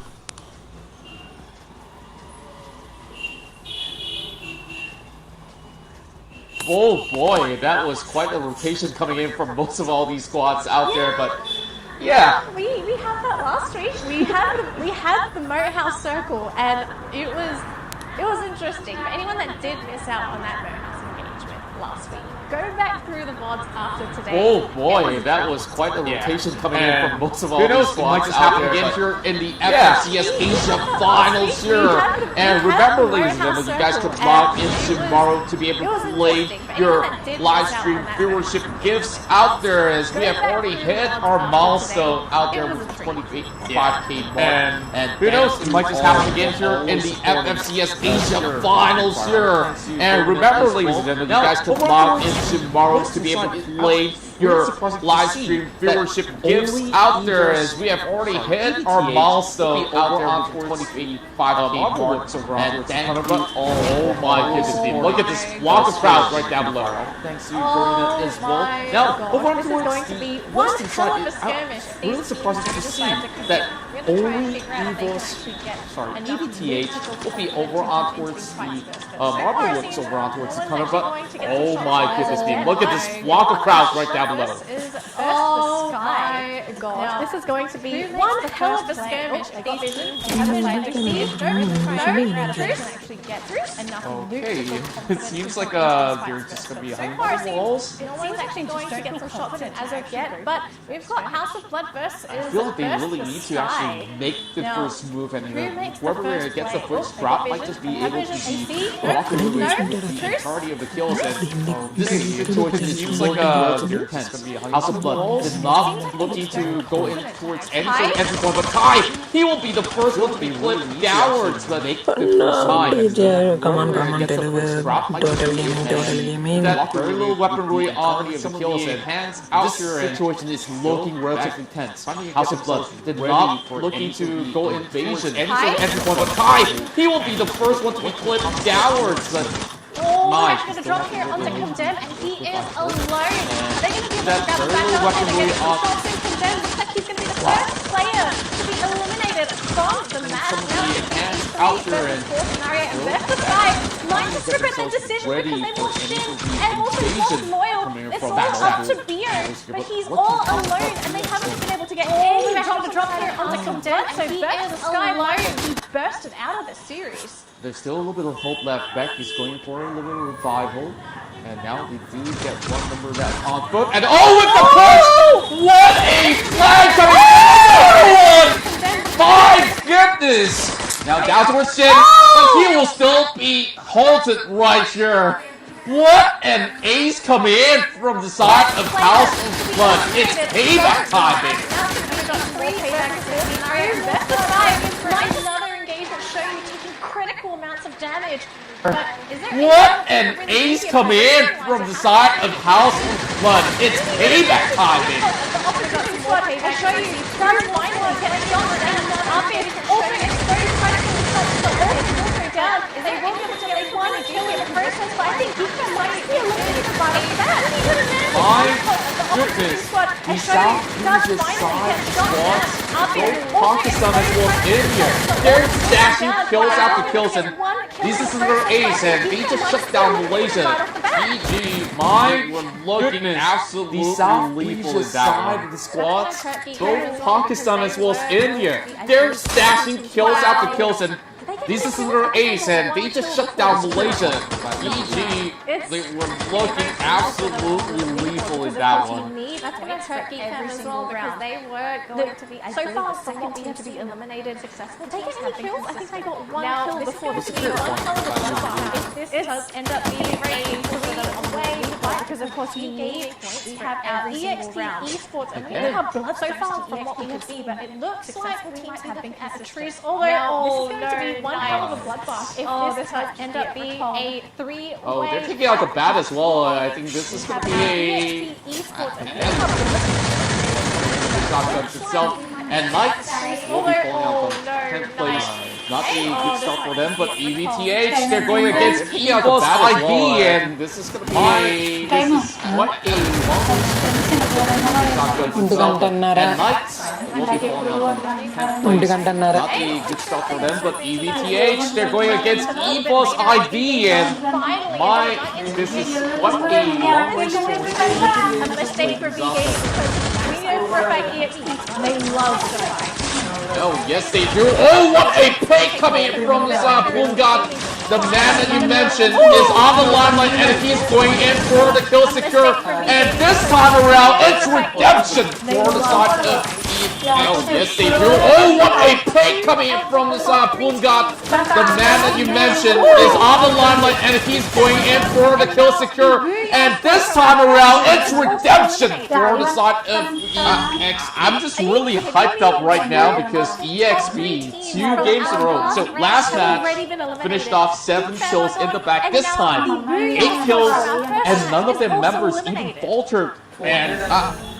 oh boy, that was quite a rotation coming in from most of all these squads out there, but yeah. We had that last week. We had the Moat House Circle, and it was interesting. For anyone that did miss out on that Moat House engagement last week, go back through the VODs after today. Oh boy, that was quite a rotation coming in from most of all these squads out there. Again here in the FCS Asia Finals here. And remember, ladies and gentlemen, you guys can log in tomorrow to be able to play your live stream viewership gifts out there, as we have already hit our milestone out there with 25K mark. And who knows, it might just happen again here in the FCS Asia Finals here. And remember, ladies and gentlemen, you guys can log in tomorrow to be able to play your live stream viewership gives out there, as we have already hit our milestone out there on 25K mark. And then, oh my goodness, look at this block of crowds right down below. Thanks to Gorina as well. Now, over this is going to be one hell of a skirmish. I'm really surprised to see that only EVTH will be over on towards the Marble Works over on towards the corner, but oh my goodness me, look at this block of crowds right down below. Oh my god. This is going to be one hell of a skirmish. Okay, it seems like they're just going to be behind the walls. It seems actually going to get some shots in as of yet, but we've got House of Blood versus I feel like they really need to actually make the first move, and whoever gets the first drop might just be able to be walking away from the majority of the kills. And this situation seems like they're tense. House of Blood is not looking to go in towards any sort of entry point, but Kai, he will be the first one to be flipped downwards to make the first time. Come on, total gaming. That very little weaponry on the kills, and hands out here. This situation is looking relatively tense. House of Blood did not looking to go invasion any sort of entry point, but Kai, he will be the first one to be flipped downwards. But he's going to drop here onto Condemn, and he is alone. They're going to be able to grab the back up and get some shots in Condemn. Looks like he's going to be the first player to be eliminated from the match. Now it's a 3 versus 4 scenario, and best of 5. Mind to strip it and decision because they will Shin and also not loyal. It's all up to Beer, but he's all alone, and they haven't been able to get any drop here onto Condemn, so Burst the Sky alone. He bursted out of the series. There's still a little bit of hope left. Beck is going for a little bit of revival. And now they do get one member that's on foot. And with the push! What a flag coming from everyone! My goodness! Now down towards Shin, but he will still be halted right here. What an ace coming in from the side of House of Blood. It's payback time, baby. Another engagement showing critical amounts of damage. What an ace coming in from the side of House of Blood. It's payback time, baby. I show you, first finally getting shots and up it. Also exposed critical down. They won't be able to get one kill in the process, but I think he might be eliminated by that. My goodness. The South uses side squads. Both Pakistan as well as India. They're stashing kills after kills, and this is their ace, and they just shut down Malaysia. GG, my goodness. Absolutely the South uses side of the squads. Both Pakistan as well as India. They're stashing kills after kills, and this is their ace, and they just shut down Malaysia. GG, they were looking absolutely lethal in that one. That's going to Turkey as well, because they were going to be, so far, second team to be eliminated successfully. Did they get any kills? I think they got one kill before this being if this does end up being a 3 away, because of course we need points. We have our EXP esports, and we have blood so far from what we can see, but it looks like the teams have been at a truce. Although this is going to be one hell of a bloodbath if this does end up being a 3-way. Oh, they're taking out the bat as well. I think this is going to be a shotgun itself. And Knights will be falling out from 10th place. Not a good start for them, but EVTH, they're going against Eagles ID, and this is going to be what a shotgun itself. And Knights will be falling out from 10th place. Not a good start for them, but EVTH, they're going against Eagles ID, and this is what a long race a mistake for VGA, because we know for a fact EXP, they love to fight. Oh, yes they do. Oh, what a pick coming from this Boom God. The man that you mentioned is on the limelight, and he's going in for the kill secure. And this time around, it's redemption for the side of Oh, yes they do. Oh, what a pick coming from this Boom God. The man that you mentioned is on the limelight, and he's going in for the kill secure. And this time around, it's redemption for the side of EX. I'm just really hyped up right now because EXP, 2 games in a row. So last match finished off 7 kills in the back. This time, 8 kills, and none of their members even faltered Man,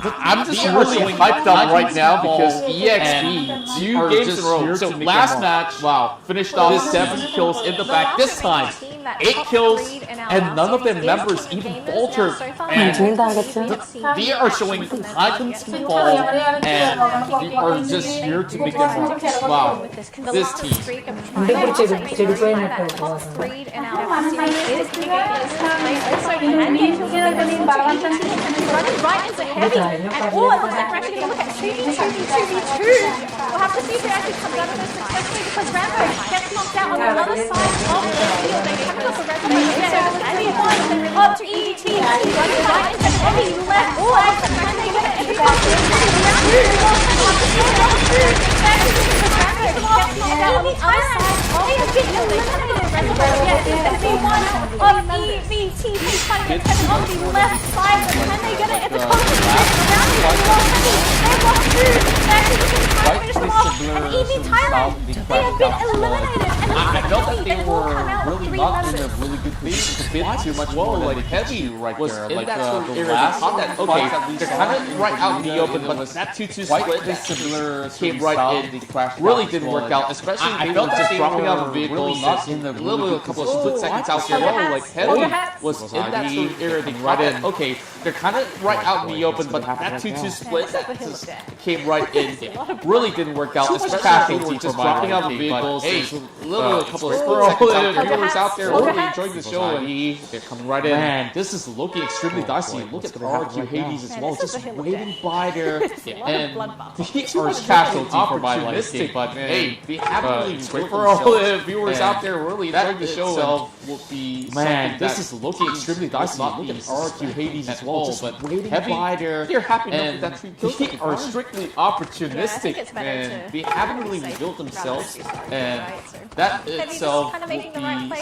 I'm just really hyped up right now because EXP 2 games in a row. So last match, wow, finished off 7 kills in the back. This time, 8 kills, and none of their members even faltered. And they are showing high control, and they are just here to make them mark. Wow, this team. Running right into heavy, and all it looks like we're actually going to look at 2v2v2v2. We'll have to see if it actually comes out of this successfully because Rambo gets knocked out on the other side of the field. They haven't got the reservation, so anyone up to ET, running right into heavy left, and they get it, it becomes they have been eliminated. Everyone of EVT is trying to get Kevin on the left side, but can they get it? It becomes they're locked through. They're actually just trying to finish them off. And EV Thailand, they have been eliminated. I felt that they were really not in a really good position to bid too much more like heavy right was there. Like the last okay, they're kind of right out in the open, but that 2-2 split similar came right in. Really didn't work out, especially I felt just dropping out of vehicles not in a little couple of split seconds out there. Like heavy was in that sort of area right in. Okay, they're kind of right out in the open, but that 2-2 split that just came right in. Really didn't work out, especially they were just dropping out of vehicles. A couple of viewers out there really enjoying the show, and they're coming right in. Man, this is looking extremely dicey. Look at RQ Hades as well, just waiting by there, and these are casualty for my liking. But hey, they haven't really great for all the viewers out there really enjoying the show. Will be man, this is looking extremely dicey. Look at RQ Hades as well, just waiting by there. They're happy enough that they are strictly opportunistic, and they haven't really revealed themselves, and that itself will be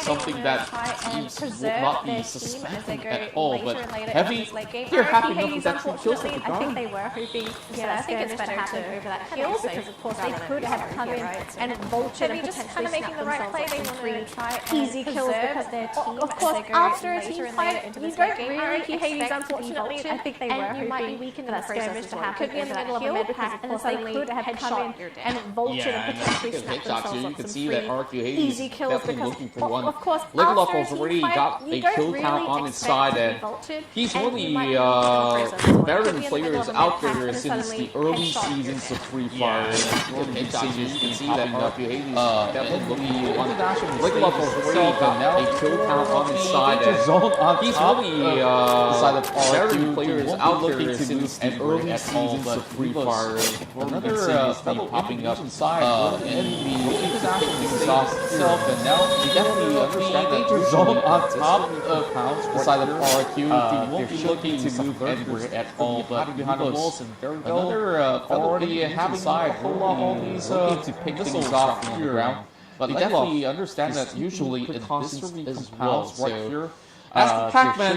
something that teams will not be suspecting at all. But heavy, they're happy enough with that 3 kills that they got. I think they were hoping I think it's better to over that kill because of course they could have come in and vultured and potentially kind of making the right play. They want to try easy kills because their team. Of course, after a team fight, you don't really Hades, unfortunately. I think they were hoping might be weakened in the process to happen. Could be in the middle of a mid pack, and so they could have come in and vultured and potentially snapped themselves you up can some see that RQ Hades easy kills definitely because looking for one. Of course, Legolas has already got a kill count on his side, and he's really veteran players out there since the early seasons of Free Fire. You can see that RQ Hades definitely one. Legolas has already got a kill count on his side, and he's really veteran players out there since the early seasons of Free Fire. Another fellow popping up inside in the sauce itself, and now you definitely understand that danger zone on top of the side of RQ. They won't be looking to move anywhere at all, but behind the walls, and there we go. Another already having inside all these looking to pick things off from the ground. But they definitely understand that usually in this as well. So as the Pac-Man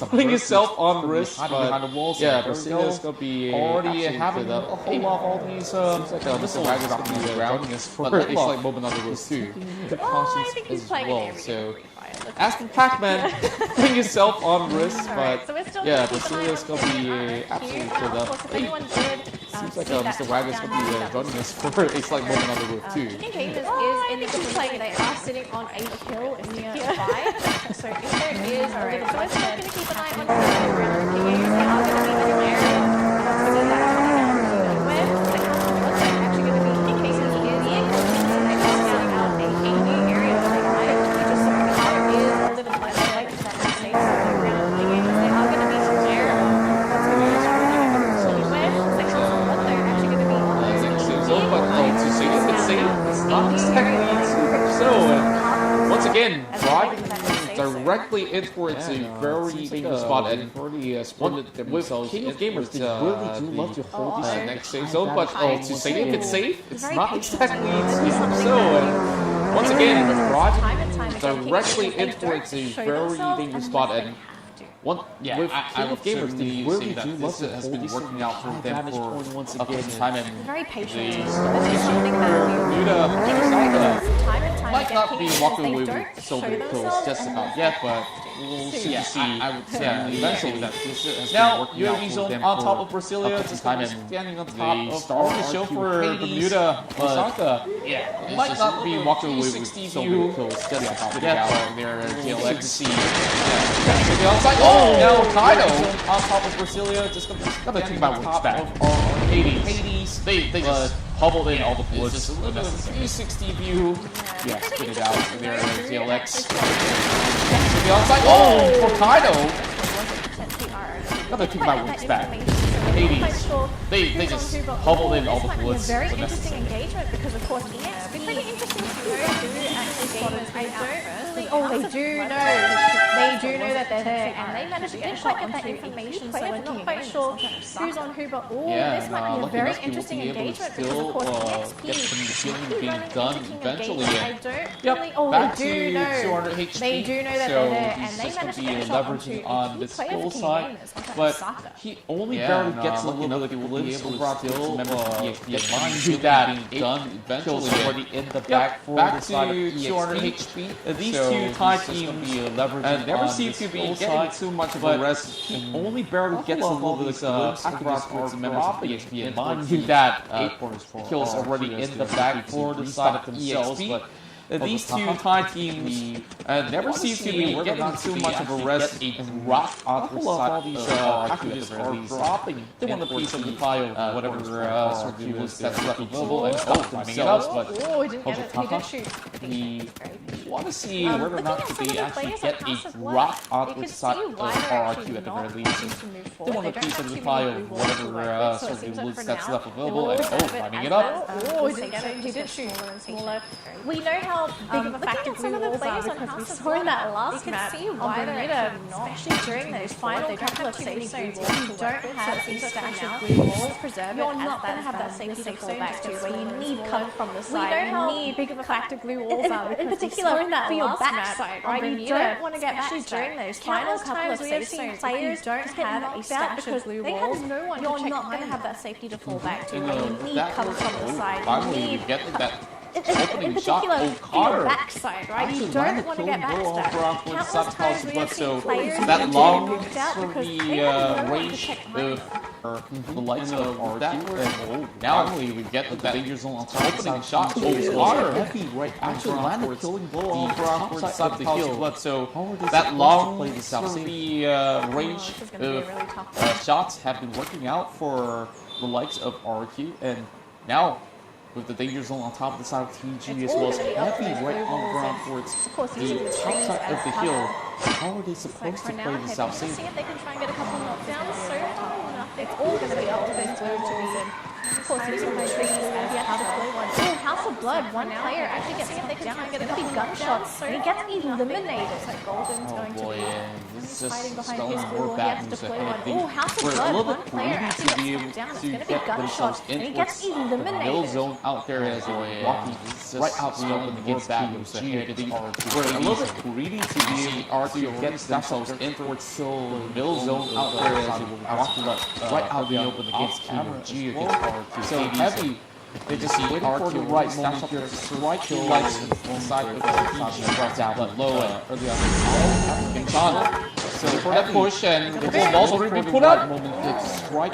putting himself on risk, behind the walls, yeah, Brazil's gonna be already having a whole lot of all these missile wagons on the ground, but it's like moment on the roof too. Good conscience as well. So as the Pac-Man putting himself on risk, but yeah, Brazil's gonna be absolutely filled up. Seems like Mr. Wagner's gonna be running this for a slight moment on the roof too. Is in the playing they are sitting on a kill nearby. So if there is a little bit, so we're going to keep an eye on the around the games. They are going to be in an area. Where the counter are actually going to be in cases is in setting out a new area for the night. Just so the car is a little bit like that state around the games. They are going to be some area. It's not exactly so. Once again, driving directly in towards a very dangerous spot, and already spotted themselves. King of Gamers, they really do love to hold this next safe zone, but to say if it's safe, it's not exactly so. And once again, driving directly in towards a very dangerous spot, and with King of Gamers, they really do love to has been working out for them for once again time, and very patient. Might not be walking away with so many kills just about yet, but we'll soon Yeah, see. I would say eventually. that this has Now, been working out UAV for zone them on for top of Brasilia, up to just time, kind of and standing on they top of started the show RQ for Hades, Bermuda, but Osaka. yeah, It it's might just not being look walked a away with 360 so view. many kills. That's Yeah, how the they death out there. we'll JLX. see. The outside. Oh, now Kaido on top of Brasilia, just Gotta think standing on about top what's of Hades. They just hubbled in all the it's bullets. just a little bit of a 360 view. Yeah, spit it out. There, JLX. The outside. Oh, for Kaido. Gotta think about what's back. Hades. They just hubbled in all the bullets. Very when interesting necessary. engagement because of course EXP pretty interesting to do actually spotted. I don't really. Oh, they do know. They do know that they're there, and they managed to get quite get that information. So we're not quite sure who's on who, but oh, Yeah, this might be a lucky very enough, you will interesting be able to engagement because still, of course get EXP some killing keep being running done into King eventually. engagement. I don't Yep, really. Oh, back they do to know. 200 HP. They do know that So they're there, he's and they just managed to gonna get a be shot onto leveraging a on key the player skill for King side, Gamers, onto but Osaka. he only Yeah, barely and, gets a lucky little enough, bit he of will be blips, able to but still, get mind to you, that being done kills eventually. already in the Yep, back for back the side of to 200 EXP. HP. These So two tie he's just gonna teams be leveraging never on seem the to be skill getting side, too much of but a rest. He only barely gets a little bit of packages packages for for members of dropping. EXP, and Mind mind you you that acorns for kills our already players in the to back be for the restock side of themselves, EXP. but these two tie teams never seem to be getting too much of a rest and rock off the side all these packages packages are dropping. They want a piece of the pie of whatever sort of list that's left available and finding it up, but Oh, he didn't get it. He did shoot. we want to see whether or not they actually get a drop drop out out the side of RRQ at the very least. They want a piece of the pie of whatever sort of list that's left available and finding it up. Oh, he didn't get it. He did shoot. We know how big of a factor some of the players on because we saw in that last match on Bermuda, especially during those final couple of safe zones, if you don't have a stash of glue walls preserved, you're not going to have that safety to fall back to where you need cover from the side. We know how big of a factor glue walls are in particular for your backside, right? You don't want to get back during those final couple of safe zones. Players don't have a stash of glue walls. You're not going to have that safety to fall back to where you need cover from the side. Finally, we You get need that in opening shot. particular, Oh, for your Carter. backside, right? You don't want to get backstab. Countless times we have seen players that get long knocked out for because the they have no one to range check of the lights of RQ. Now we get that danger zone on top opening shot. Oh, Carter. Heavy right Actually actually landed landed killing killing blow blow on on for for outside outside of the the hill. hill. But so How are they that supposed long to play this out for safe? the range this is gonna be a really of tough one. shots have been working out for the likes of RQ, and now with the danger zone on top of the side of TG as well as heavy right on ground towards Of course, the using the top trees side as of the cover. hill. How are they Like supposed for to now, play Heavy, this out let's safe? see if they can try and get a couple knockdowns. So far, it's all going to be up to those blue walls. And of course, using the trees as cover. Oh, House of Blood, one player actually gets knocked down and get a couple gunshots. And he gets eliminated. So Golden's going to Boy, be this is fighting just behind his spelling blue more wall. He bad has to news deploy ahead. one. They Oh, House of were a Blood, little one bit player greedy actually to be gets able knocked down. It's to going to be get themselves gunshots. And in he gets towards the mill eliminated. zone out there as they're walking right out the open against bad Team news G. ahead. They were a little bit greedy to be able to get themselves in towards the mill zone out there as they were walking right out the open against Team G against RQ. So heavy. They just waiting for the right moment here to strike the lights inside of the PG right down low and early on in China. So for that push and the full balls already been put up.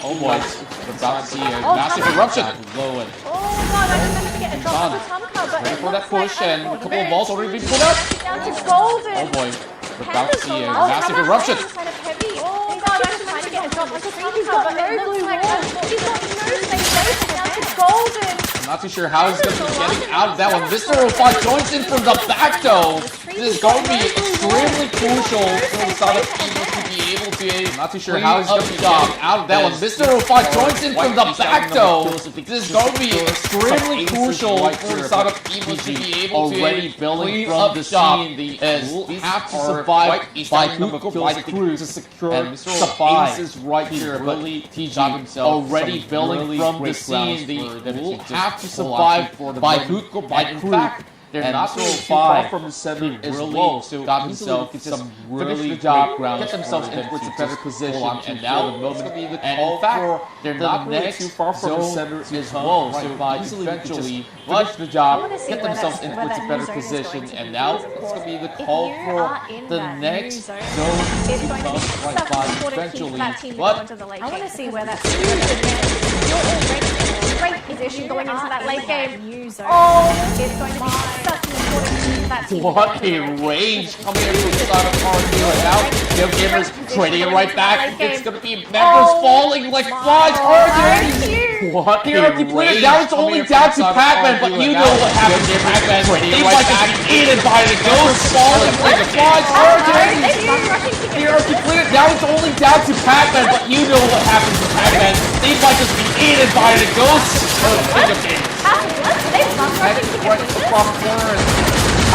Oh boy, we're about to see a massive eruption. Low and Oh god, I managed to get a drop on the Tomka, but ready it for that looks like push and a couple of unfortunate. balls already been put up. Down to Golden. Oh boy, we're about to see a massive eruption. Oh god, I managed to get a drop on the Tomka, but it looks like he's got no space down to Golden. I'm not too sure how he's going to be getting out of that one. Mr. Rufai joins in from the back though. This is going to be extremely crucial for the side of Eagles to be able to. I'm not too sure how he's going to be getting out of that one. Mr. Rufai joins in from the back though. This is going to be extremely crucial for the side of Eagles to be able to already building from the scene. The have to survive by hook or by crew to secure and Mr. Rufai is right here, but TG already building from the scene. The will have to survive by hook or by crew. In fact, They're not so far from the center as well, so got themselves some really good ground, get themselves into a better position, and now the moment, and in fact, they're not really too far from the center as well, so by eventually finish the job, get themselves into a better position, and now it's going to be the call for the next zone to come right by eventually, but I want to see where that's you're already in a great position going into that late game. Oh, it's going to be such an important piece of that team. what a range coming in from the side of R&D right now. You have gamers trading it right back. It's going to be members falling like flies. R&D, what a range. Now it's only down to Pac-Man, but you know what happens to Pac-Man. They might just be eaten by the ghost, falling like flies. R&D, here completed. Now it's only down to Pac-Man, but you know what happens to Pac-Man. They might just be eaten by the ghosts of King of Gamers. Right across the corner and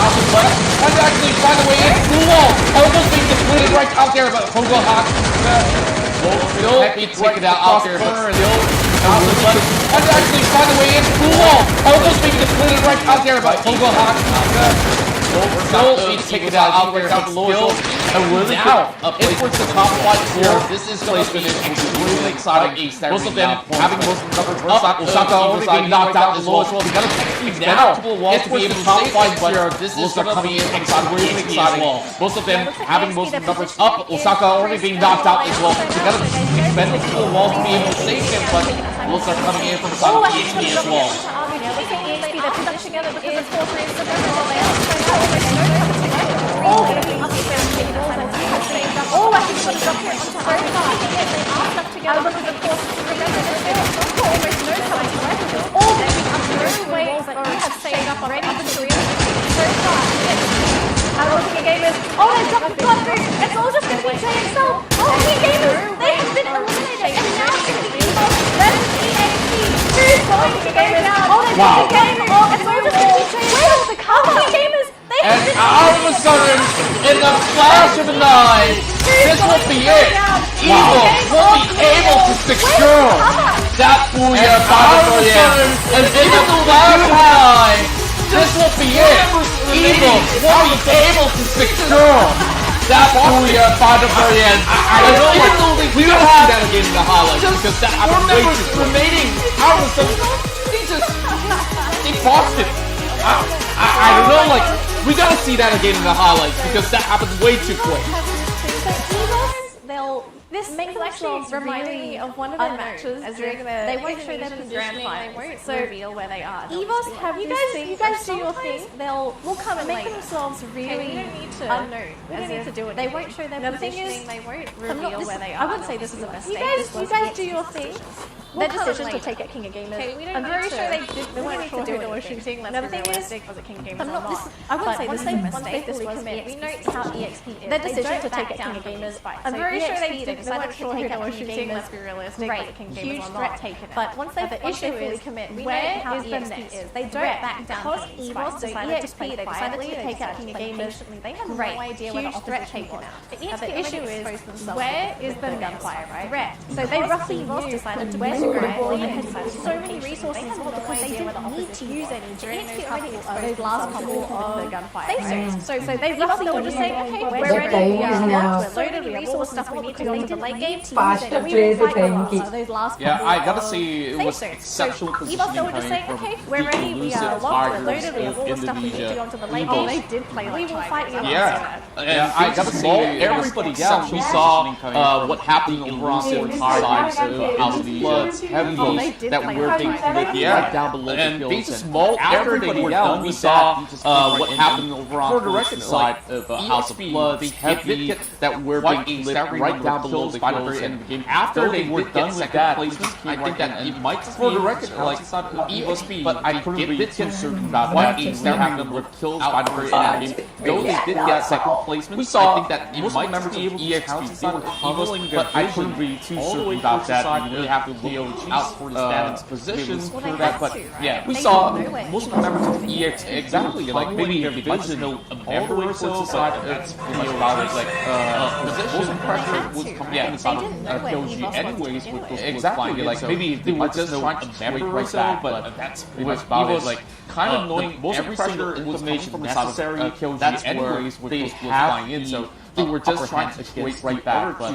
out the left. Trying to actually find a way in. Blue wall. Almost being depleted right out there, but Hogo Hawk will still be taken out there, but still out the left. Trying to actually find a way in. Blue wall. Almost being depleted right out there, but Hogo Hawk will still be taken out there, but still a really good in towards the top 5 here. This is going to be really exciting. Most of them having most of the numbers up. Osaka already being knocked out as well. We got to now it's towards the top 5 here. This is coming in really exciting. Most of them having most of the numbers up. Osaka already being knocked out as well. We got to expend the full wall to be able to save him, but will start coming in from the side of EXP as well. Oh, I think it's up here onto her. They are stuck together because, of course, remember, there's still almost no time to rest. It's all moving up the way that we have saved up already for the real so far. How are King Gamers? Oh, they dropped the blood through. It's all just going to be JXL. Oh, King Gamers, they have been eliminated. And now it's going to be Evo versus EXP. Who's going to Gamers now? Oh, they dropped the game. Oh, it's all just going to be JXL. Where's the cover? King Gamers, they have and been all of a sudden, in the flash of an eye, this will be it. Evil will be able to secure that Booyah battle for you. And in the flash of an eye, this will be it. Evil will be able to secure that Booyah battle for you. I don't know we don't have that again in the highlights because that happened way too quick. Remaining out of the they boxed it. I don't know, like, we gotta see that again in the highlights because that happens way too quick. This actually remind me of one of their matches during their. They won't show their positioning. They won't reveal where they are. Evos have you guys do your thing. We'll come and make themselves really unknown. We don't need to do it. They won't show their positioning. They won't reveal where they are. I wouldn't say this is a mistake. You guys do your thing. Their decision to take it King of Gamers. I'm very sure they weren't sure who they were shooting. Another thing is, was it King of Gamers or not? I wouldn't say this is a mistake. This was we know how EXP is. Their decision to take it King of Gamers. I'm very sure they weren't sure who they were shooting. Let's be realistic. Right, huge threat taken. But once they fully commit, where is the next? They don't back down. Because Evos decided to play quietly, they take out King of Gamers. They have no idea where the opposition was. The issue is, where is the gunfire, right? So they roughly decided to where to go. They had so many resources because they didn't need to use any during those last couple of gunfire. So they roughly were just saying, okay, we're ready. We are loaded. We have all the stuff we need to go into the late game to use it. We will fight those last couple. Yeah, I gotta say it was exceptional positioning Evos were just saying, okay, we're ready. We are locked. We're loaded. We have all the stuff we need to go into the late game. They did play like we will fight you. Yeah, I gotta say everybody down. We saw what happened over on the sides of House of Bloods, heavy that were being committed right down below the field. And small after they were done, we saw what happened over on the side of House of Bloods, heavy that were being committed right down below the field. And the game after they were done with that, I think that it might just be like EXP, but I couldn't be too certain about what happened with kills by the very end of the game. Though they did get second placement, we saw I think that it might members of EXP were humbling, but I couldn't be too certain about that. You really have to look out for the standings positions for that, but but yeah, we saw most of the members of EX exactly like maybe they might just know all the way towards the side. It's about it like position pressure was coming from the side of KOG anyways. Exactly, like maybe they were just trying to remember or so, but that's pretty much about it. Like kind of knowing most every single information necessary KOG anyways with those flying in, so they were just trying to get right back, but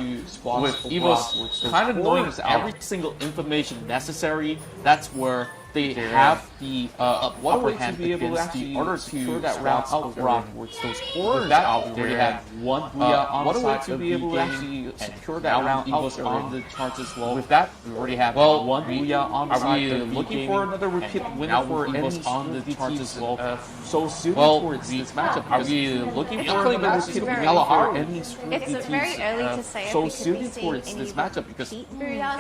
with Evo's kind of knowing every single information necessary, that's where they have the upper hand against the other two that round out towards those corners out there. They have one Booyah on the side to be able to actually secure that round out on the charts as well. With that, we already have one Booyah on the side. Are we looking for another repeat win for Evos on the charts as well? So soon towards this matchup. Are we looking for another repeat win for any It's very early to say so soon towards this matchup because the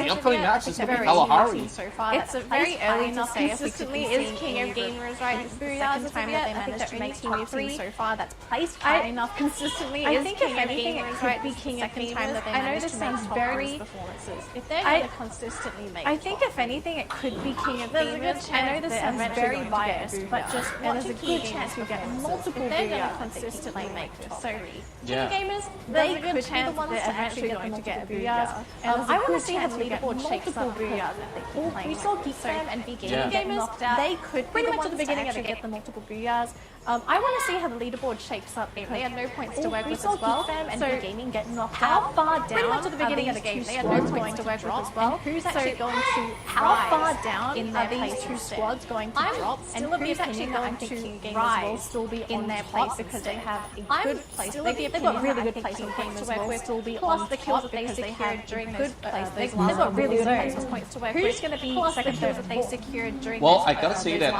upcoming match is going to be Kalahari. It's very early to say consistently is king of gamers, right? This is the second time that they managed to make top 3 so far that's placed high enough consistently. I think if anything it could be king of gamers. I know this sounds very performances. If they're going to consistently make I think if anything it could be king of gamers. I know this sounds very biased, but just there's a good chance we get multiple they're going to consistently make this. So king of gamers, there's a good chance that they're eventually going to get Booyahs. I want to see how the leaderboard shakes up Booyahs that they keep playing. We saw Geek and Gaming gamers, they could pretty much at the beginning to get the multiple Booyahs. I want to see how the leaderboard shapes up. They had no points to work with as well. So gaming get knocked out. How far down? Pretty much at the beginning of the game, they had no points to work with as well. Who's actually going to how far down in are these two squads going to drop? And who's actually going to rise? Still be in their place because they have a good place. They've got really good place on points to work with. Still be plus the kills that they secured during good place. They've got really good points to work with. Who's going to be plus the kills that they secured during? Well, I gotta say that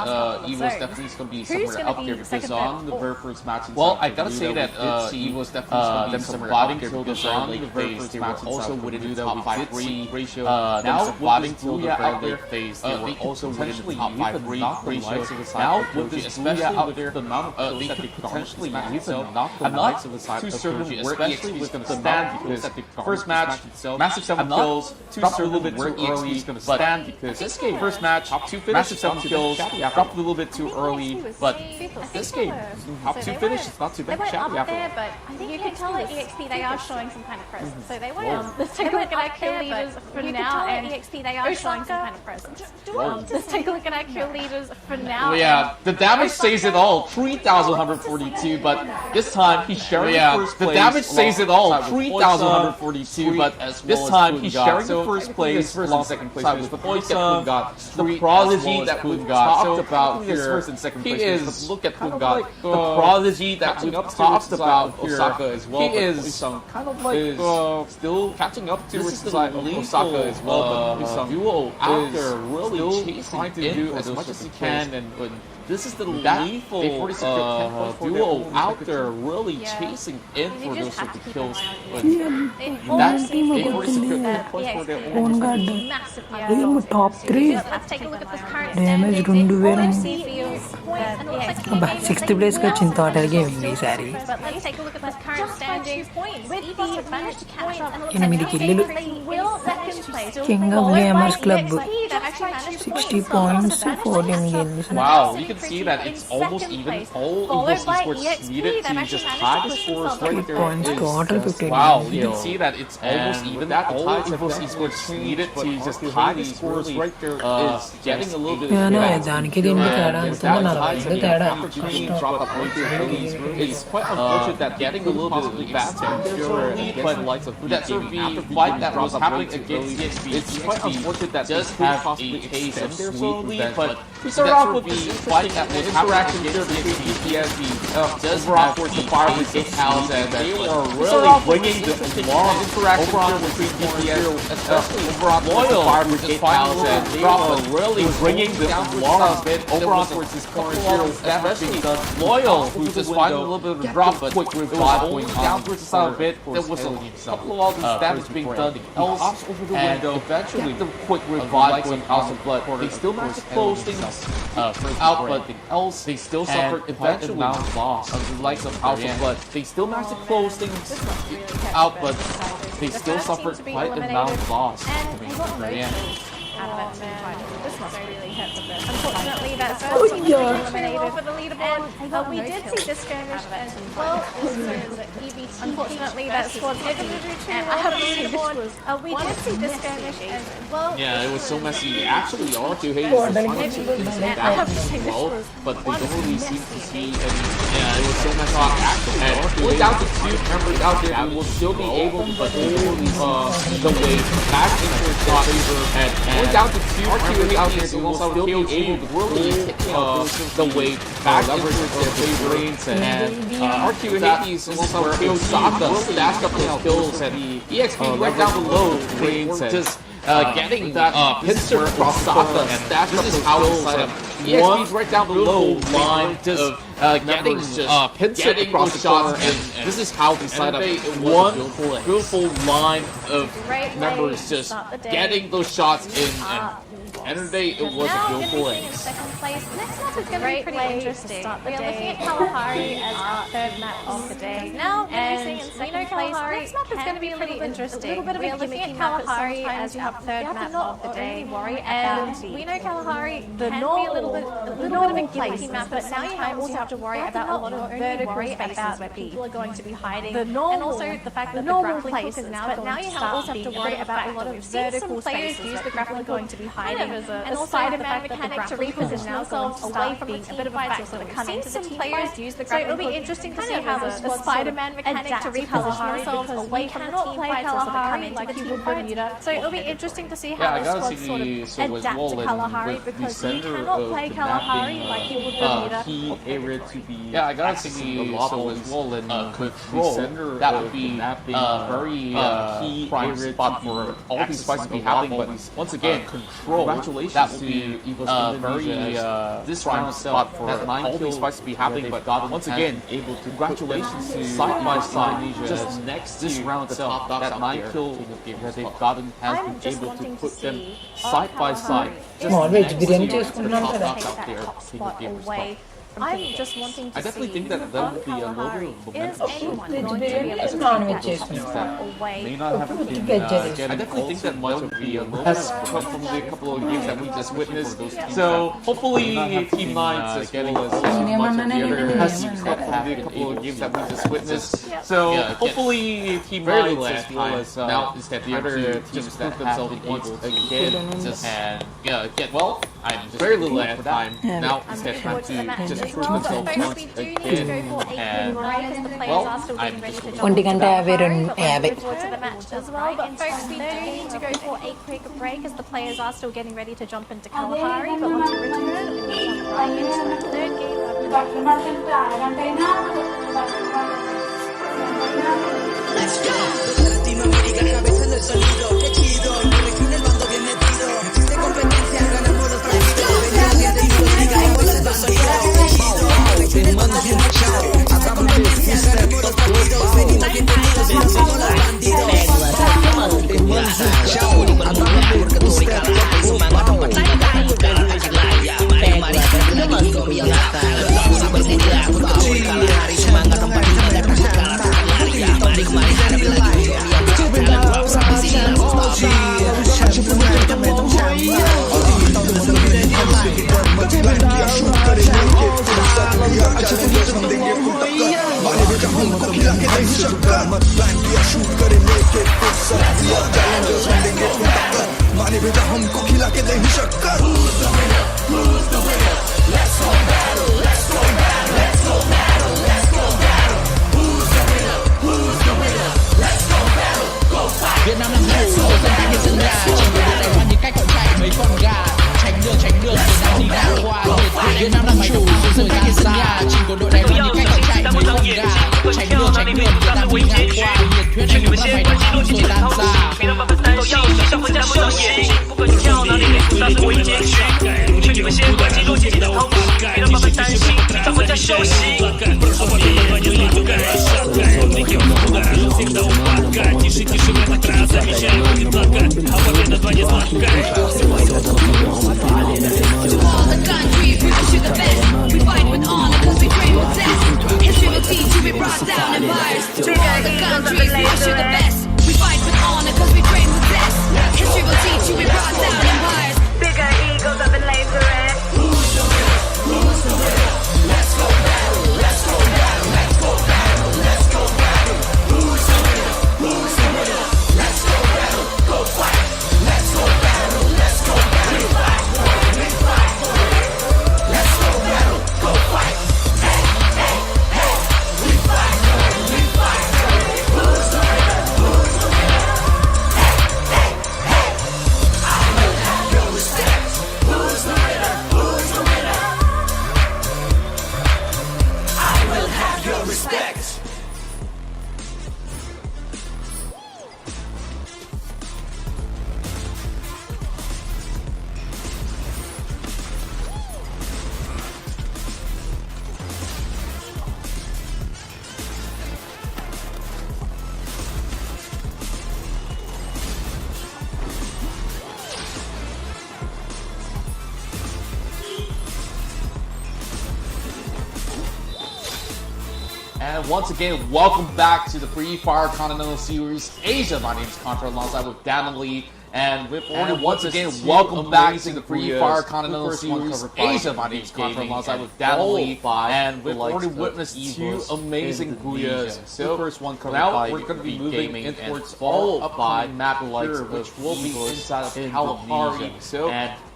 Evo's definitely is going to be somewhere up there because on the very first match. Well, I gotta say that Evo's definitely them surviving till the very late phase. They were also within the top 5 ratio. Now surviving till the very late phase, they were also within the top 5 ratio. Now with this especially out there, the amount of they could potentially use them. I'm not too certain where EXP is going to stand because first match, massive 7 kills, dropped a little bit too early, is going to stand because this game first match, massive 7 kills, dropped a little bit too early, but this game, top 2 finish, it's not too bad. Shabby after. There, but you can tell at EXP they are showing some kind of presence. So they won't. Let's take a look at our kill leaders for now. And EXP they are showing some kind of presence. Let's take a look at our kill leaders for now. Yeah, the damage says it all. 3,142, but this time he's sharing first place. The damage says it all. 3,142, but this time he's sharing the first place. Along second place with the Poison, the Prodigy that we've talked about here. First and second place. He is. Look at Pungat, the Prodigy that we've talked about here. Osaka as well. He is kind of like still catching up to Osaka as well. But duo out there really chasing to do as much as he can, and this is the lethal duo out there really chasing in for those sort of kills. That's top 3 damage 2000 6th place का चिंता हट गई मेरी सारी ఎనిమిది కిల్లులు king of gamers club 60 points 14 games. Wow, you can see that it's almost even. All Evo's esports needed to just tie the scores right there. Points total 15. Wow, you can see that it's almost even. That all Evo's esports needed to just tie the scores right there is getting a little bit. దానికి దీనికి తేడా అంతా 40 తేడా It's quite unfortunate that getting a little bit of advantage, but that sort of the fight that was happening against EXP, it's quite unfortunate that just have a case of sweep lead, but we start off with the fight that was interaction there between EPSB, just towards the fire with Gatehouse, and they are really bringing the long interaction here between EPSB, especially over on the fire with Gatehouse, and they are really bringing the long bit over on towards this corner here, especially Loyal, who just finding a little bit of a drop, but quick revive going down towards the side a bit. There was a couple of all these damage being done to Else, and eventually the quick revive going House of Blood. They still managed to close things out, but Else, they still suffered eventually loss of the likes of House of Blood. They still managed to close things out, but they still suffered quite an amount of loss. This must really hurt the best. Unfortunately, that's eliminated for the leaderboard. We did see this skirmish as well. Unfortunately, that squad's not going to do too well for the leaderboard. We did see this skirmish as well. Yeah, it was so messy. Actually, R2 Hades was trying to into that as well, but they don't really seem to see any. Yeah, it was so messy. Actually, R2 down to 2 members out there, we will still be able to hold the wave back into his favor. And going down to 2 members out there, we will still be able to hold the wave back into their favor. And R2 Hades also killed Saka, stashed up his kills, and the EXP right down below, just getting that pincer across Saka, and that's just how it's set up. EXP's right down below line, just getting pincer across the shots, and this is how we set up one beautiful line of members just getting those shots in. And end of the day, it was a beautiful end. Second place. Next map is going to be pretty interesting. We are looking at Kalahari as our third map of the day. Now, and we know Kalahari. Next map is going to be pretty interesting. We are looking at Kalahari as our third map of the day. And we know Kalahari can be a little bit of a gimmicky map, but now you also have to worry about a lot of vertical spaces where people are going to be hiding, and also the fact that the grappling hook is now going to also have to worry about a lot of vertical spaces use the grappling going to be hiding. And also Spider-Man mechanic to reposition themselves away from the team fights or come into the team players use the grappling hook. So it'll be interesting to see how the Spider-Man mechanic to reposition themselves away from the team fights or come into the team fights. So it'll be interesting to see how the squad sort of adapt to Kalahari, because you cannot play Kalahari like you would Bermuda. Key area to be I gotta see the model as well, and control that would be a very key area spot for all these fights to be happening. But once again, control that would be very this round spot for all these fights to be happening. But once again, able to congratulations to side by side just next this round itself. That 9 kill that they've gotten has been able to put them side by side. Just biryani చేసుకుంటున్నాను కదా. I'm just wanting to I definitely think that there would be a little bit of is anyone Veg going to be biryani able to non-veg take చేసుకుంటాను. that away? may not have been Veg I definitely think that might be a less from the couple of games that we just witnessed. So hopefully Team 9 as well as much of the other teams that have the couple of games that we just witnessed. So hopefully Team 9 as well as now is that the other teams that have been able to again just get well. I'm just very little at time. Now is that time to just prove themselves once again. And well, I'm just 1:52 forward to the match as well. But folks, we do need to go for a quick break as the players are still getting ready to jump into Kalahari. But once we return, we will jump right into the third game of the Let's go. Latinoamérica, cabeza del sonido, qué chido. Colecciona el bando bien metido. Existe competencia, ganamos los partidos. Venía Latinoamérica, igual al bandido. Qué chido. Colecciona el bando bien metido. Hasta competencia, ganamos los partidos. Venimos bien metidos, somos los bandidos. Việt Nam đang thủ dân ta như dân gà chỉ người Đài Loan như cách họ chạy mấy con gà tránh đường Việt Nam đi ngang qua Việt Nam đang chủ dân ta như dân gà chỉ có đội Đài Loan như cách họ chạy mấy con gà tránh đường Việt Nam đi ngang qua nhiệt huyết anh muốn phải đau rồi tan ra 别让爸爸担心，像回家不长眼，不管你跳哪里，大是我一件事。劝你们先关记录自己的痛苦，别让爸爸担心，早回家休息。Тише, тише, в этот раз замечаю, будет плакать, а в ответ название сладкое. To all the countries, we wish you the best. We fight with honor cause we train with test. History will teach you we brought down empires. To all the countries, we wish you the best. We fight with honor cause we train with test. History will teach you we brought down empires. And once again, welcome back to the Free Fire Continental Series Asia. My name is Contra alongside with Dan Lee. And once again, welcome back to the Free Fire Continental Series Asia. My name is Contra alongside with Dan Lee. And we've already witnessed two amazing Booyahs. So now we're going to be moving in towards all upcoming map which will be inside of Kalahari. So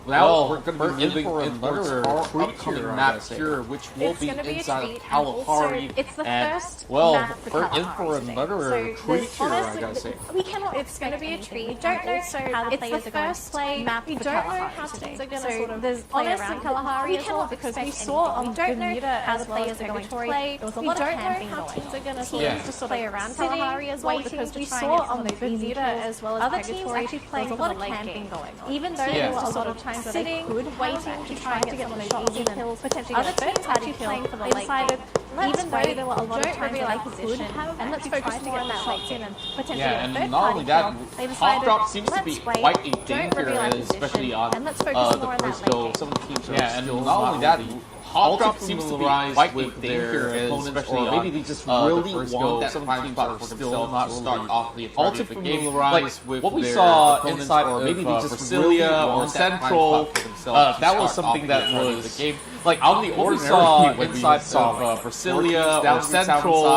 now we're going to be moving in towards our upcoming map here, which will be inside of Kalahari. It's the first well, map for we're in Kalahari for today. another treat here, I gotta say. We cannot. It's going to be a treat. We don't know how the players are going to play. We don't know how teams are going to sort of play around Kalahari as well, because we saw on don't know how the players are going to play. There was a lot of camping going on. Teams are going to sort of play around Kalahari as well, because we saw on the Bermuda as well as other teams actually playing a lot of camping going on. Even though there were a lot of times that they could waiting to try and get some of those easy kills, potentially other teams actually playing for the late game. Even though there were a lot of times that they could have, and let's focus more on that late game and potentially and not only that, Hot Drop seems to be quite a danger, especially on the first go. Some of the teams are and not only that, Hot Drop seems to be quite a danger, especially or maybe they just really want that prime spot for themselves not start off the entirety of the game. Like what we saw inside, or maybe they just Brasilia or Central, that was something that was the game. Like on the ordinary, saw inside of Brasilia or Central,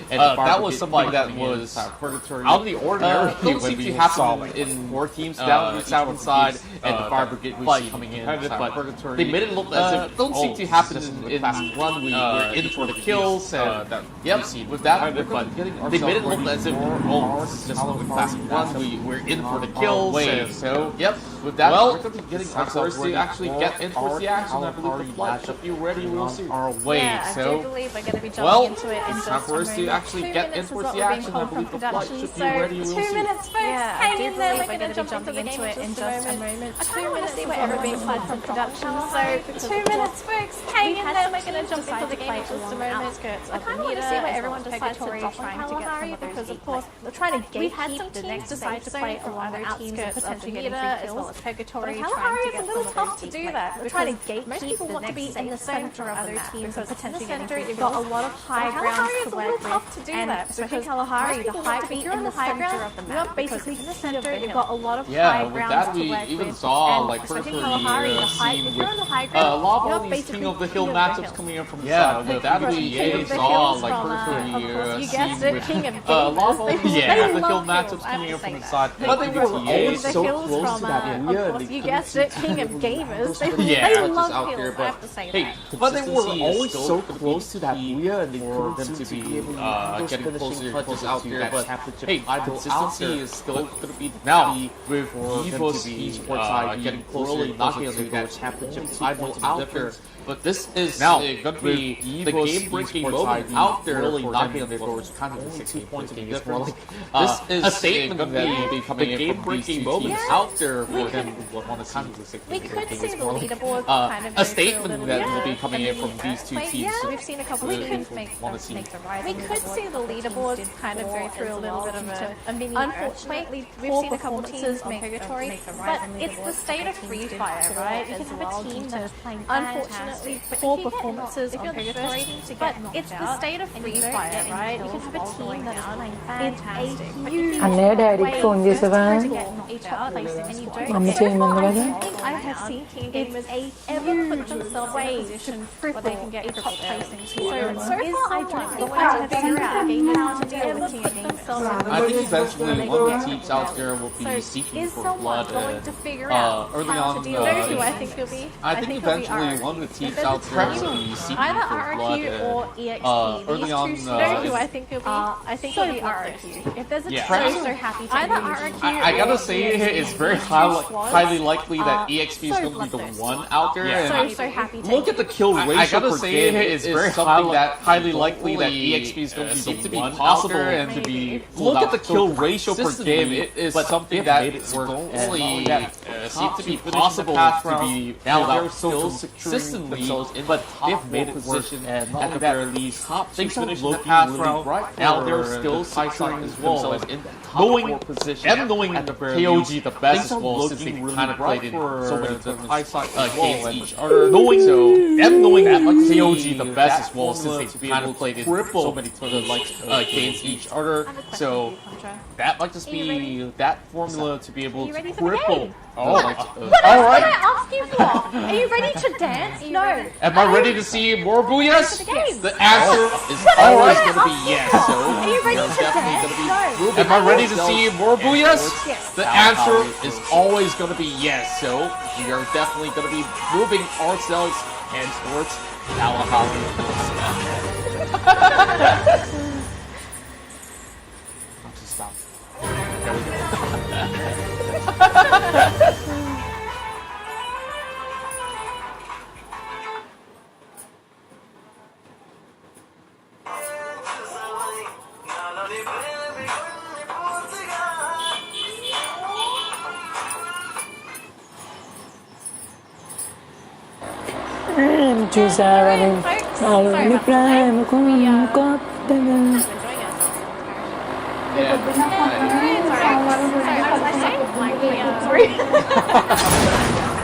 and that was something that was on the ordinary. Don't seem to happen in more teams down the south side, and the Fire Brigade was coming in. But they made it look as if don't seem to happen in one. We were in for the kills, and yep, with that, they made it look as if this is just a classic one. We were in for the kills, so yep, with that, we're going to be getting ourselves to actually get in for the action. I believe the flight should be ready real soon. Our way, yeah, so I do believe we're going to be jumping into it in just time for us to actually get in towards the action. I believe the flight should be ready real soon. 2 minutes, folks. Hang in there. We're going to jump into the game in just a moment. I kind of want to see where everything's flight from production. So 2 minutes, folks. Hang in there. We're going to jump into the game in just a moment. I kind of want to see where everyone decides to drop on Kalahari, because of course we're trying to gatekeep the next decide to play along the outskirts of Bermuda as well as Purgatory. Kalahari is a little tough to do that. We're trying to gatekeep. Most people want to be in the center of other teams, because potentially center you've got a lot of high ground to work with, and especially Kalahari, the high beat in the high ground, you have basically in the center you've got a lot of high grounds to work with. Even saw like especially Kalahari, the high, if you're on the high a ground, lot you of have these basically King of the Hill matchups coming in from the yeah, side. With that, we saw like you guessed it, King of a lot of Gamers. the Hill They matchups coming in from the side. But they were always so close to that. Of course, you guessed it, King of Gamers. They love kills, I have to say hey, that. but they were always so close to that Booyah, and they couldn't them to be getting closer out there. But hey, consistency is still going to be now with Evo's esports side getting closer, knocking on that championship title out there. But this is now going to be the game-breaking moment out there, really knocking on their doors. Kind of 2 points of difference. This is a statement that will be coming in from game-breaking moment out there for them. We could see the leaderboard kind of a statement that will be coming in from these two teams. We've seen a couple of teams make the rise. We could see the leaderboard kind of go through a little bit of a mini. Unfortunately, we've seen a couple of teams make Purgatory, but it's the state of Free Fire, right? You can have a team that's playing unfortunately poor performances on Purgatory, but it's the state of Free Fire, right? You can have a team that's playing fantastic. അന്നേ ഡാഡിക്ക് phone ചെയ്തതാണ് അമ്മ ചെയ്യുമെന്ന് പറഞ്ഞു I have seen team gamers ever put themselves in a position where they can get top placings. So far, I don't think I have figured out how to deal with team themselves. I think eventually one of the teams out there will be seeking for blood. Going to figure out early how on, to deal with who I think will be. I think eventually one of the teams out there will be seeking either for RRQ blood. or EXP. Early on, who I think will be. I think it'll be RRQ. If there's a so happy to either RRQ I gotta say, it's very highly likely that EXP is going to be the one out there. And so happy to look at the kill ratio. I gotta say, it's very highly likely that EXP is going to be one possible and to be. Look at the kill ratio per game. It is something that only seems to be possible to be. Now they're still consistently, but they've made it work. And at the very least, things don't look in the past round. Now they're still securing as well in the knowing position and knowing KOG the best as well, since they kind of played in so many tournaments against each other. Knowing that KOG the best as well, since they kind of played in so many tournaments against each other. So that might just be that formula to be able to cripple. What did I ask you for? Are you ready to dance? No. Am I ready to see more booyahs? The answer is always going to be yes. So are you ready to dance? No. Am I ready to see more booyahs? The answer is always going to be yes. So we are definitely going to be moving ourselves and towards Kalahari. Stop. There we go.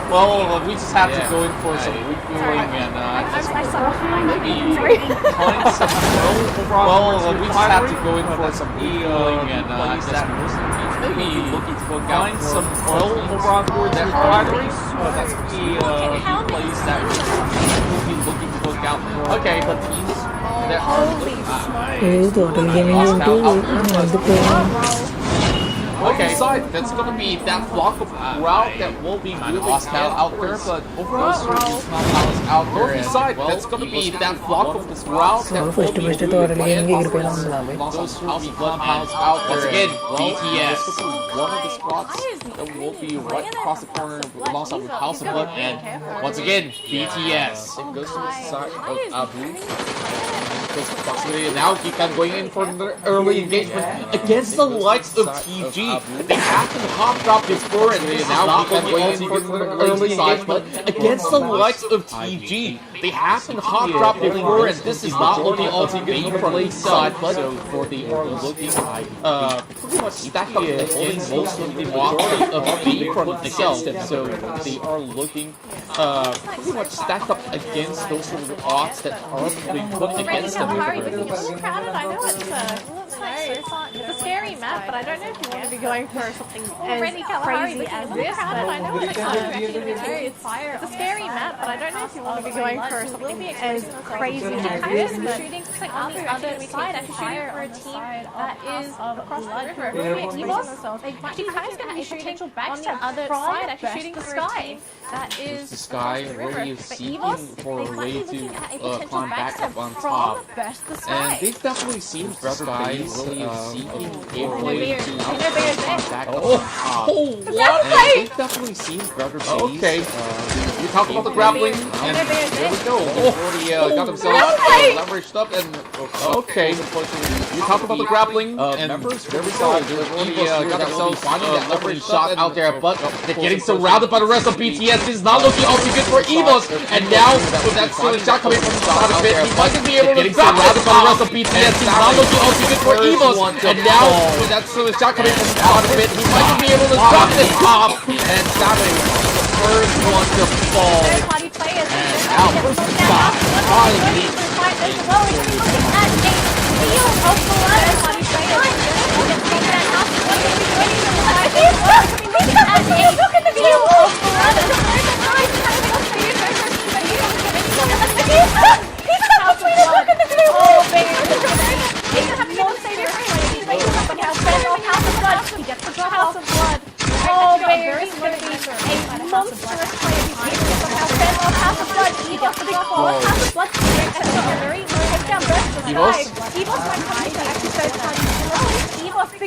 Well, we just have to go in for some refueling and just maybe find some oil. Well, we just have to go in for some refueling and just maybe looking to find some oil over on board that refinery. That's the place that we'll be looking to look out for. Okay, but these that are okay, that's going to be that block of route that will be moving out there, but overall, out there. That's going to be that block of this route that will be moving out there. Once again, BTS. One of the spots that will be right across the corner alongside with House of Blood, and once again, BTS. It goes to the side of Abu. Now keep on going in for another early engagement against the likes of TG. They have to hop drop this floor and they now keep on going in for another early engagement against the likes of TG. They have to hop drop this floor, and this is not only ultimate from the side, but for the looking pretty much stacked up against most of the blocks of B from themselves. So they are looking pretty much stacked up against those sort of odds that are being put against them. I know it's a scary map, but I don't know if you want to be going for something as crazy as this. I know it's a scary map, but I don't know if you want to be going for something as crazy as this. Shooting on the other side, I'm shooting for a team that is across the river. EVOS, they might be kind of going to be shooting on the other side, actually shooting for a team that is the sky. Where you seeking for a way to climb back up on top. And they've definitely seen Brother Guys seeking a way to climb back up on top. And they've definitely seen Brother Guys. Okay. We talk about the grappling, and there we go. They already got themselves leveraged up, and okay. You talk about the grappling, and there we go. They already got themselves leveraged shot out there, but they're getting surrounded by the rest of BTS. This is not looking all too good for EVOS, and now with that silly shot coming from the side of it, he might be able to drop it by the rest of BTS. He's not looking all too good for EVOS, and now with that silly shot coming from the side of it, he might be able to drop this top, and Savage first one to fall. And now first to stop.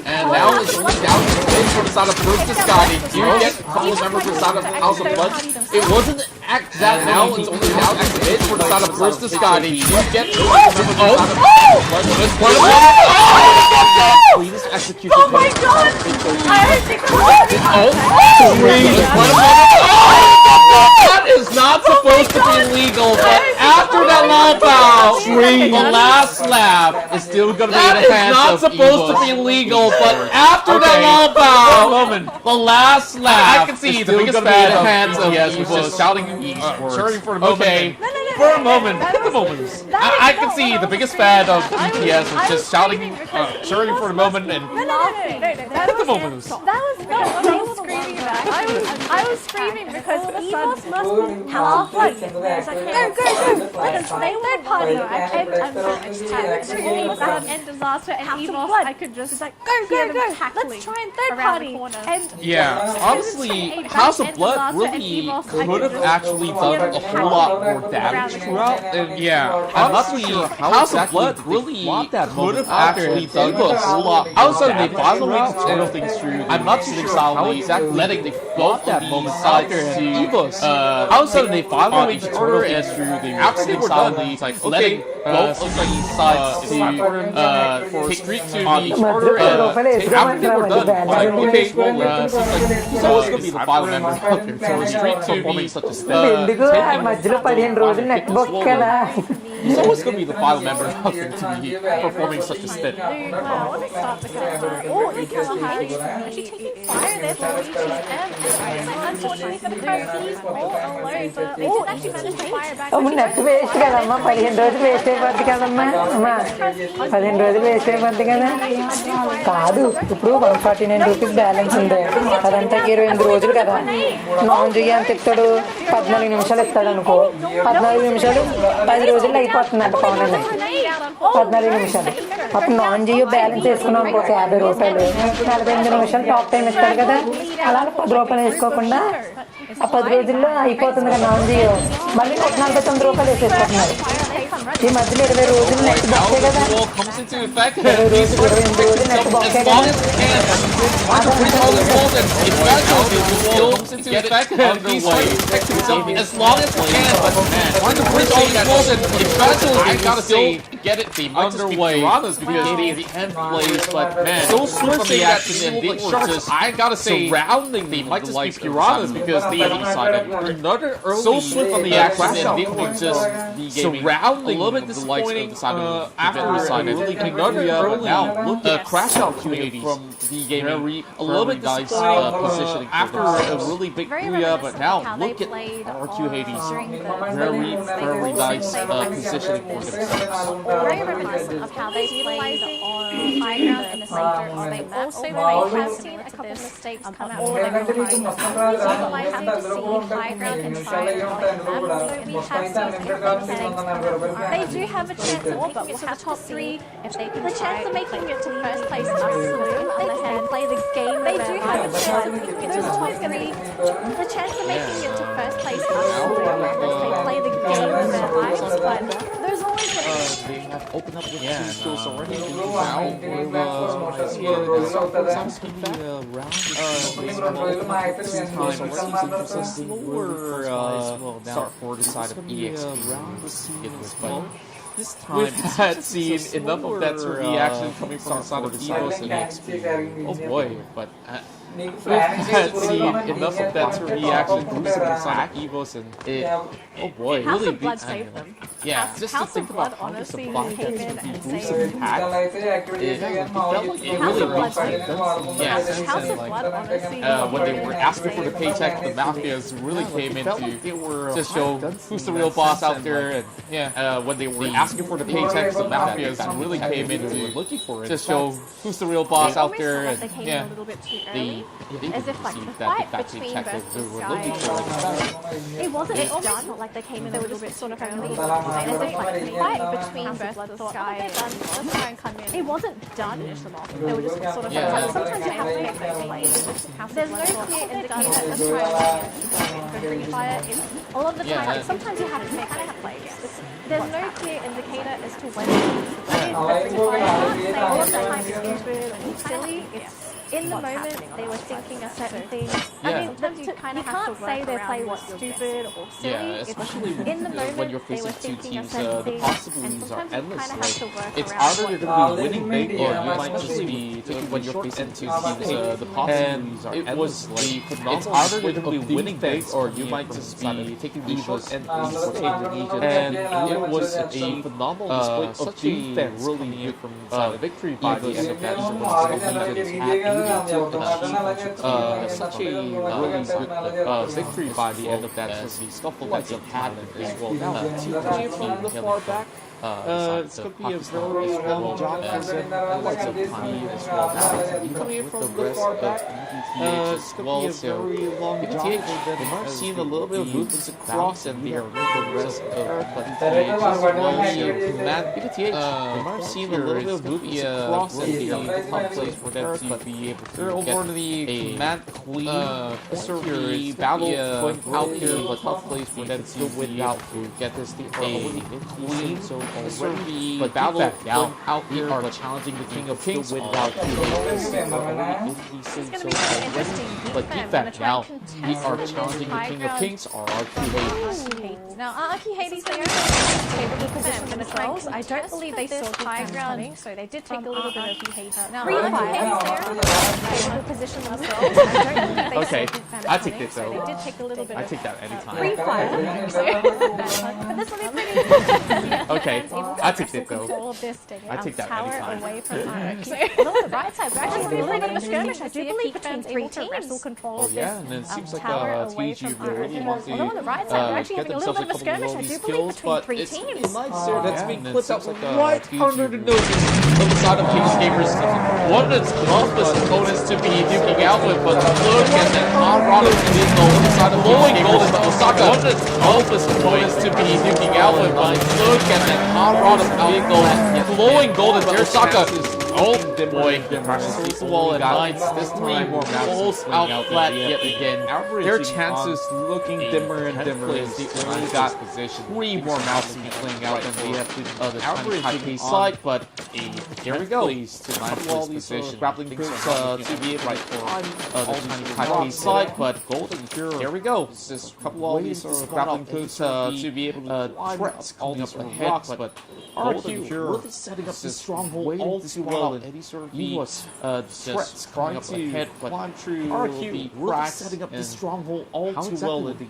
And now it's only down to from the side of Burst the Sky. You get a couple of members from the side of House of Blood. It wasn't exact now, it's only down to from the side of Burst the Sky. You get a couple of members from the side of Cleanest execution. Oh my god! That is not supposed to be legal, but after that long foul, scream. The last lap is still gonna be in the hands of That is not supposed to be legal, but after that long bout, the last lap, I can see the biggest fan of hands of ES was just shouting cheering for the moment. Okay, for a moment, I can see the biggest fan of ETS was just shouting, cheering for the moment, and the moment. That was not what I was screaming about. I was screaming because EVOS must have fun. It's like, go. Like, they third party. I'm end disaster and EVOS. I could just like, go. Let's try and third party. And yeah, honestly, House of Blood really could have actually done a whole lot more damage throughout. And yeah, honestly, House of Blood really could have actually done a whole lot. Outside they found a way to channel things through. I'm not too sure how exactly letting the both that moment sides to EVOS. Outside they found a way to channel things through. They actually were done. Like letting both of these sides to for Street to each order. After they were done, like okay, well, seems like he's always gonna be the final member. For Street to be such a step, he's always gonna be the final member to be performing such a stint. Oh, they actually taking fire there for unfortunately for the pro, he's all alone, but they did actually manage to fire back. Net waste కదమ్మా 15 రోజులు waste అయిపోద్ది కదమ్మా అమ్మా 15 రోజులు waste అయిపోద్ది కదా కాదు ఇప్పుడు 149 రూపీస్ బ్యాలెన్స్ ఉంది అదంతా 28 రోజులు కదా నాన్ జియో ఎంత ఇస్తాడు 14 నిమిషాలు ఇస్తాడు అనుకో 14 నిమిషాలు 10 రోజుల్లో అయిపోతుంది అంట పవన్ అన్న 14 నిమిషాలు అప్పుడు నాన్ జియో బ్యాలెన్స్ వేసుకున్నాం అనుకో 50 రూపాయలు 45 నిమిషాలు టాప్ టైం ఇస్తాడు కదా అలా 10 రూపాయలు వేసుకోకుండా ఆ 10 రోజుల్లో అయిపోతుంది కదా నాన్ జియో మళ్ళీ 49 రూపాయలు వేసేసుకుంటున్నారు ఈ మధ్యలో 20 రోజులు నెట్ బొక్కే కదా 28 రోజులు నెట్ బొక్కే కదా as long as we can, but man, trying to bridge all these walls and eventually I gotta say get it the underway because the end plays, but man, so swift from the action and the just I gotta say surrounding the might just be piranhas because they decided another early so swift from the action and the just the surrounding a little bit disappointing after decided really another early now look at crash out Q80 from the gaming a little bit nice positioning after a really big booyah, but now look at our Q80s very nice positioning for themselves. Very reminiscent of how they played on high ground in the center of the map. Also, we have seen a couple of mistakes come out from having to see high ground inside of the map. So we have seen a couple of mistakes come out. They do have a chance of making it to the top 3 if they can. The chance of making it to first place is absolute. They can play the game. They do have a chance of making it to the top 3. The chance of making it to first place is absolute if they play the game of their lives, but there's always they have opened up with two skills already. Start for the side of EXP. This time we've had seen enough of that sort of reaction coming from the side of EVOS and EXP. Oh boy, but we've had seen enough of that sort of reaction coming from the side of EVOS and it, oh boy, House really of Blood saved them. Yeah, just to think about how the supply has been boosted back. It really makes sense. Yeah, House of Blood, honestly, when they were asking for the paycheck, the mafias really came in to just show who's the real boss out there. And when they were asking for the paychecks, the mafias really came in to looking for it. Just show who's the real boss out there. And as if like the fight between versus Sky, it wasn't. It almost felt like they came in a little bit sort of early. As if like the fight between versus Sky, it wasn't done. They were just sort of. Sometimes you have to get played. There's no clear indicator as to why Free Fire is. A lot of the time, like, sometimes you have to make plays. There's no clear indicator as to when it's played. All of the time it's stupid and silly. It's in the moment they were thinking a certain thing. Yeah. I mean, you can't say their play was stupid or silly. Yeah, especially in the moment when you're they facing were two thinking a teams, certain the thing, and possibilities are sometimes you endless. kind of have to work It's around either what you're the going to be winning big, or you Yeah, might just be taking when you're facing two teams, the possibilities are it endless. was the It's phenomenal either you're split going to of be winning big, defense or from you the might from just side be of taking the the short short and and the and it was a phenomenal split of such a defense really coming in from victory by the end of that Yeah, such a really good victory by the end of that scuffle that happened as well. Now, the far back. It's going to be a very long job for them. Lots of time as well. Now, coming from the far back, it's going to be a very long job for them. They might have seen a little bit of movements across, and they are the rest of they might have seen a little bit of movements across, and they are the top place for them to be able to get over the command clean security battle going out here, but tough place for them to win out to get this thing clean. So already, but battle down out here are challenging the King of Kings without It's going to be very interesting. but defect now, we are challenging the King of Kings or RQ Now, RQ Hades, they are favorable position for the trolls. I don't believe they saw high ground, so they did take a little bit of now, RQ Hades, they're favorable position themselves. I don't believe they Okay, saw I take this so though. they did take a little bit I of take that anytime. free fire. But this will be pretty. Okay, I take it though. Control of this I take that tower anytime. away from RQ. On the right side, we're actually seeing a little bit of a skirmish. I do believe between three teams. Oh yeah, and then it seems like tower away TG from really RQ. wants to Although on the right side, we're actually get having a little themselves bit of a a couple skirmish. I of do these believe kills, between but three it's teams. nice there that's Yeah, being and it clipped out seems right like, under the nose of the side of King's Gamers. One of its toughest opponents to be duking out with, but look at that Colorado vehicle on the side of Blowing Golden Osaka. One of its toughest opponents to be duking out with, but look at that Colorado vehicle Blowing Golden Osaka. Oh boy, crosses the wall and finds this time falls out flat yet again. Their chances looking dimmer and dimmer as the only got three more mouse to be playing out than they have to the average side, but here we go. To all these grappling groups to be able for the tiny Taipei side, but Golden here. Here we go. This couple of all these grappling groups to be able to threats all these rocks, but Golden here really setting up this stronghold all too well, and any sort of threats coming up ahead, but climb through the cracks, setting up this stronghold all too well, and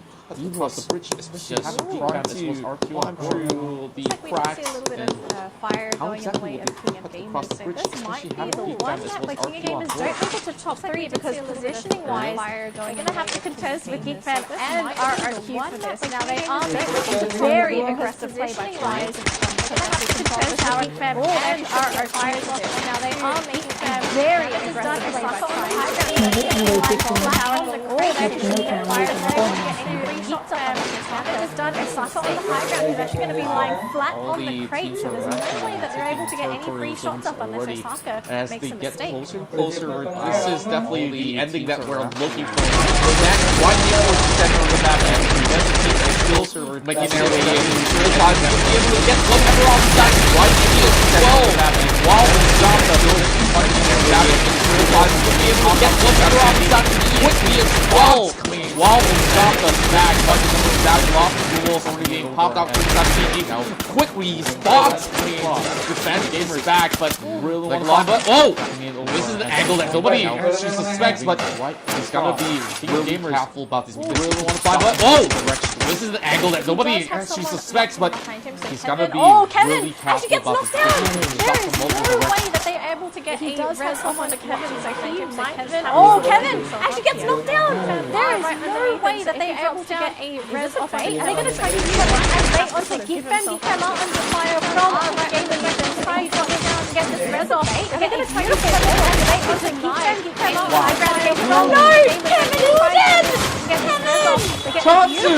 across the bridge, especially having trying to climb through the cracks. See a little bit of fire going in the way of King of Gamers, so this might be the one that the King of Gamers don't make it to top 3 because positioning wise, they're going to have to contest with Geekfam and RRQ for this. Now they are making very aggressive positioning wise. They're going to have to contest Geekfam and RRQ for this. Now they are making very aggressive play by done a Saka on the high ground who's actually going to be lying flat on the crate, so there's no way that they're able to get any free shots up unless Osaka as makes they a get mistake. closer and closer. This is definitely the ending that we're looking for. That's why the force center of the map and skills are making their way in. Real time to be able to get one ever off the side. Why the center of the map while the Zaka is fighting their damage. Real time to be able to get one ever off the side quickly as well. While the Zaka's back, but that lost the duels only being popped out from that CG. Quickly spots defense gamers back, but really want to but oh! This is the angle that nobody actually suspects, but he's gonna be really careful about this. Really want to find but oh! This is the angle that nobody actually suspects, but he's gonna be really careful about this. There is no way that they're able to get a res off onto Kevin, so he might Kevin. Oh, Kevin actually gets knocked down. There is no way that they're able to get a res off 8. Are they going to try to use it as bait onto Geekfam? Geekfam are under fire from Gaming Weapons. Try to drop it down and get this res off 8. Are they going to try to use it as bait onto Geekfam? Geekfam are high ground against from no! Kevin is dead! Tatsu!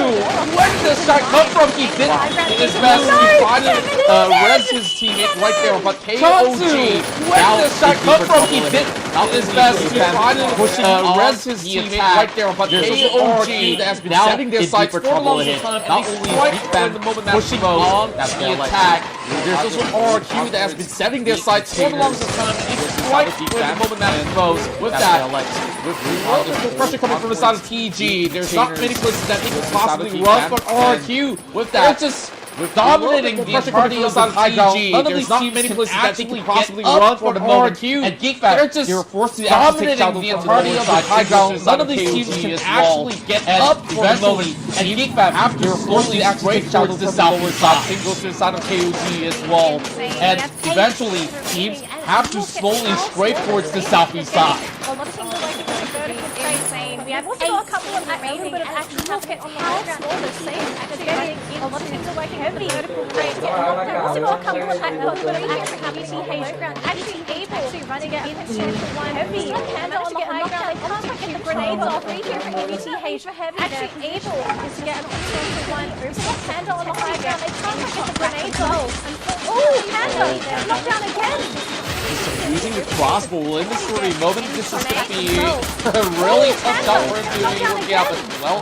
Where did this shot come from? He did his best. He finally res his teammate right there, but KOG. Where did this shot come from? He did Not his best. He finally res his teammate right there, but KOG has been setting their sights for trouble ahead. Not only in the moment that pushing on the attack, there's also RQ that has been setting their sights for the longest time. It's right in the moment that throws. With that, with pressure coming from the side of TG, there's not many places that they can possibly run, but RQ with that, just dominating the entirety of the high ground. None of these teams many places that they can possibly run for the moment. And they're just dominating the entirety of the high ground. None of these teams can actually get up for the moment. And Geekfab, after slowly actually towards the southward side, they go to the side of KOG as well. And eventually, teams have to slowly stray towards the southeast side. A lot of teams are working with the vertical spacing. We have also got a couple of amazing bit of action happening on the high ground. All the same activating. A lot of teams are working heavy vertical rates. We've also got a couple of bit of action happening on the high ground. Actually able to run again into one heavy. Panda on the high ground. They can't get the grenades off. Three here from EVTH for heavy. Actually able to get an onto one. Panda on the high ground. They can't get the grenades off. Oh, Panda knocked down again. Using the crossbow in this sort of moment, this is going to be a really tough shot for him to work out, but well,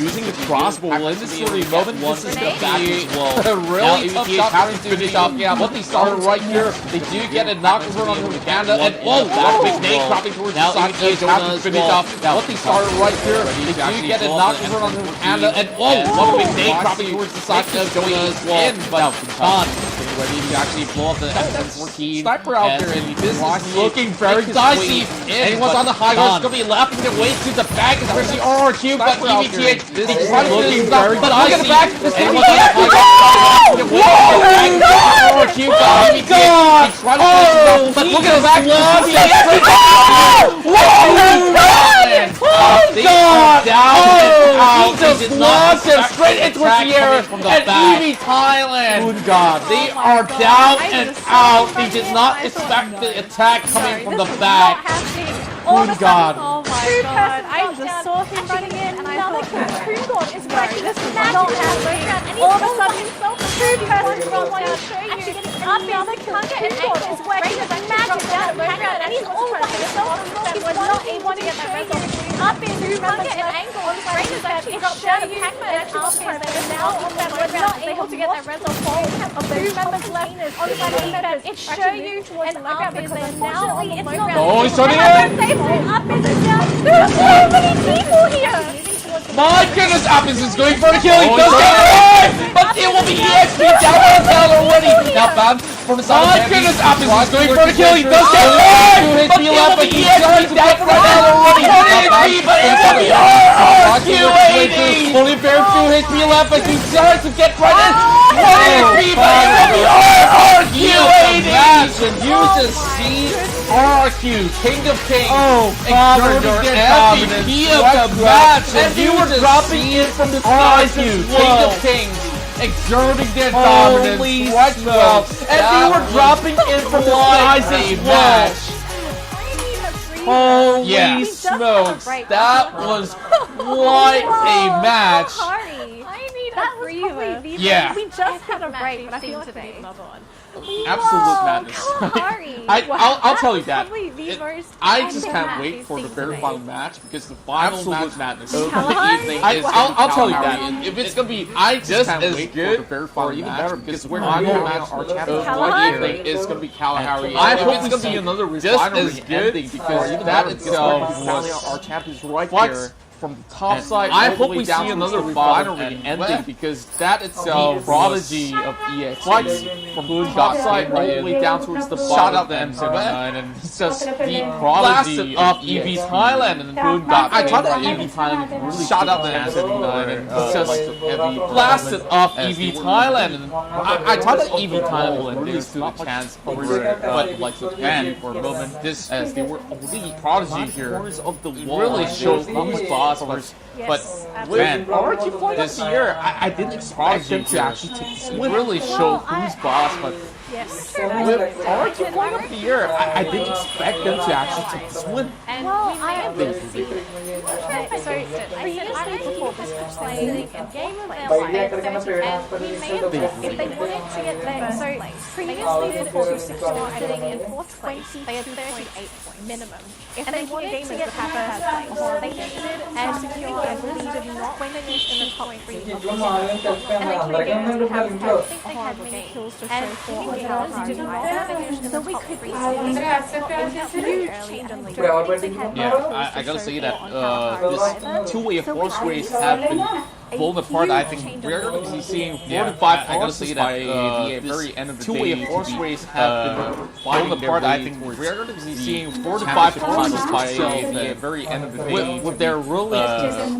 using the crossbow in this sort of moment, this is going to be a really tough shot for him to finish off. Yeah, what they started right here, they do get a knockdown run on Panda, and whoa, that big nade dropping towards the side of Jonah to finish off. Now, what they started right here, they do get a knockdown run on Panda, and whoa, one big nade dropping towards the side of Jonah as well. But Khan ready to actually blow up the S14 sniper out there, and this is looking very dicey. Anyone's on the high ground is going to be lapping their way to the back, especially RRQ, but EVTH, they try to do stuff, but look at the back, this is EVTH! RRQ, but EVTH, they try to do stuff, but look at the back, they are down and out. He just launched him straight into the air, and EV Thailand, they are down and out. They did not expect the attack coming from the back. Good God. Oh my God. I just saw him running in, and I thought, Kungon is working. This is not happening. All of a sudden, two persons from one actually getting up in the Kungon is working as a magic down background, and he's all by himself. He was not able to get that result. Up in Kungon and Angle on the Raiders actually dropped down to Pac-Man and Alpha. They were now on that background, able to get that result. Of the two members left on the side of defense. It show you and up is there now on the background. Oh, he's turning in! Up is down. There are so many people here! My goodness, Apples is going for the kill. He does get it! But it will be EXP down on the already. Now, Bam, from the side. My goodness, Apples is going for the kill. He does get it! But it will be EXP down on the already. 1 HP, but it will be RQ80! Only very few HP left, but he tries to get right in. 1 HP, but it will be RQ80! And you just see RQ, King of Kings, exerting their MVP of the match, and you were dropping in from the skies as well. King of Kings, exerting their dominance, right well, and they were dropping in from the skies as well. Holy smokes, that was quite a match. That was probably the yeah. We just had a break, but I feel like we need another one. Absolute madness. I'll tell you that. I just can't wait for the very final match, because the final match of the evening is. I'll tell you that. If it's gonna be just as good or even better, because the final match of the evening is gonna be Kalahari. I hope it's gonna be another just as good, because that itself was our champions right here. From the top side, I hope we see another refinery ending, because that itself, prodigy of EX, from the top side all the way down towards the bottom of the M79, and it's just the prodigy of EV Thailand, and Boon got. I thought that EV Thailand really shot up the M79, and it's just heavy blasted off EV Thailand, and I thought that EV Thailand really stood a chance over there, but like Japan for a moment, as they were already prodigy here, really showed who's boss. But with RG point this year, I didn't expect them to actually take this win. Really show who's boss, but Yes. with RG point of the year, I didn't expect them to actually take this win. Well, I have previously before this was playing a game of their life, and we may have, if they wanted to get there, so previously to secure, I think, in 420, they had 38 points minimum. If they wanted to get first place, they needed to secure, I believe, not finish in the top 3 of the and they couldn't have, I think they had many kills to show for because did not finish in the top 3. Huge change on the Yeah, I gotta say that this two-way horse race have been blown apart. I think we're going to be seeing 4 to 5 horses by the very end of the two-way horse race have been blown apart. I think we're going to be seeing 4 to 5 horses by the very end of the day with their really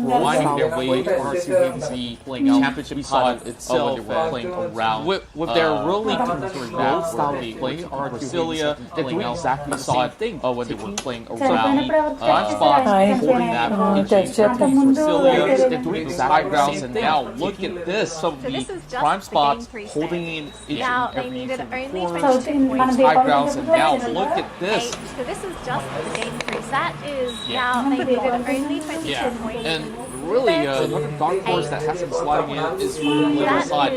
winding their way towards the playing championship pod itself. They were playing around with their really controlled style of playing Brasilia. They're doing exactly the same thing when they were playing around Prime Spot, holding that Brasilia. They're doing exactly and now look at this. So the Prime Spots holding in each and every high grounds, and now look at this. So this is just the game 3. That is now they needed only 22 points. And really, another dark horse that has been sliding in is from the other side.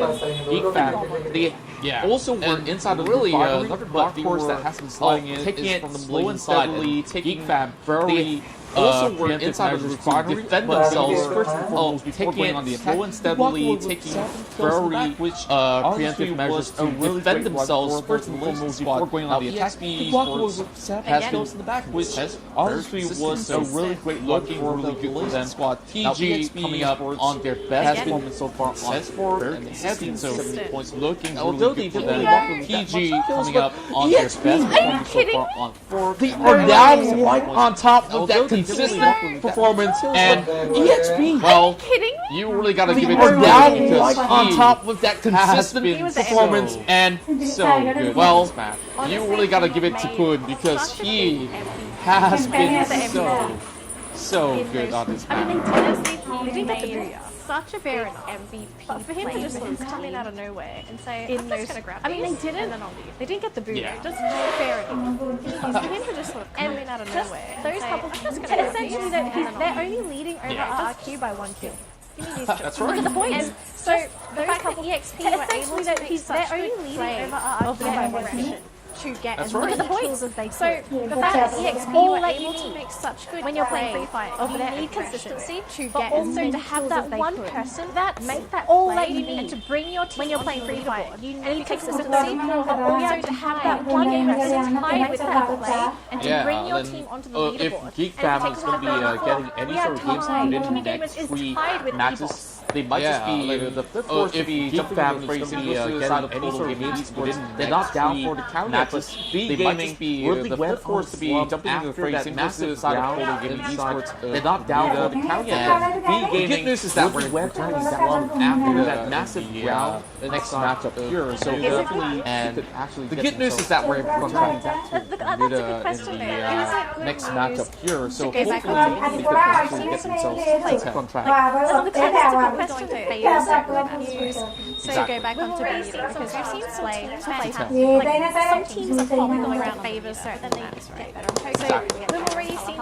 Geek Fam, they also were inside of really another dark horse that has been sliding in taking it from the slow and steadily. Geek Fam very. Also were inside of the refinery, defend themselves first and foremost before going on the attack. Slow and steadily taking very preemptive measures to defend themselves first and foremost before going on the attack. Esports has been in the back, which honestly was a really great looking, really good for them. Squad TG coming up on their best performance so far on sport and heavy 70 points, looking really good for them. TG coming up on their best performance so far on 4. They are now right on top of that consistent performance, and EXP. Well, you really got to give it to down him because on top with that consistent performance and so good. Well, you really got to give it to Kun because he has been so good on this map. They didn't get the boost. Such a fair MVP. But for him to just come in out of nowhere and say, I'm just going to grab these, they didn't. And then I'll leave. They didn't get the boot. Just fair enough. For him to just sort of come in out of nowhere. Those couple of essentially, they're only leading over RRQ by 1 kill. That's right. Look at the points. So the fact that EXP were able to make such they're only leading over RRQ by 1 kill. To get as many kills as they could. So the fact that EXP were able to make such good when you're playing Free Fire, you need consistency to get also to have that one person that make that all that you need, and to bring your team when you're playing Free Fire. You need consistency, but also to have that one game that's tied with that play, and to bring your team onto the leaderboard. If Geek Fam is going to be getting any sort of games within the next 3 matches, they might just be the fifth force to be Geek Fam is going to be getting any sort of games within. They're not down for the counter. They might just be the fifth force to be jumping into the phrase massive round in esports. They're not down for the count yet. The good news is that we're turning down after that massive round, the next matchup here. So definitely, and the good news is that we're turning back to in the next matchup here. So hopefully they could actually get themselves on track. So go back onto Bailey because we've seen Slay some teams are probably going around favors certain things, right? So we've already seen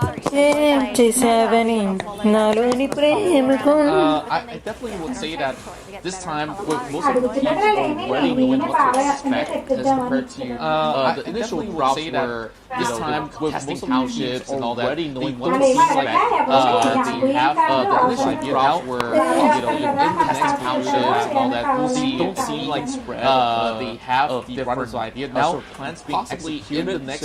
I definitely would say that this time with most of the teams already knowing what to expect as compared to the initial routes where this time with most townships and all that already knowing what to expect. They have the initial route where in the next townships and all that don't seem like spread. They have the runner's idea now plans being executed in the next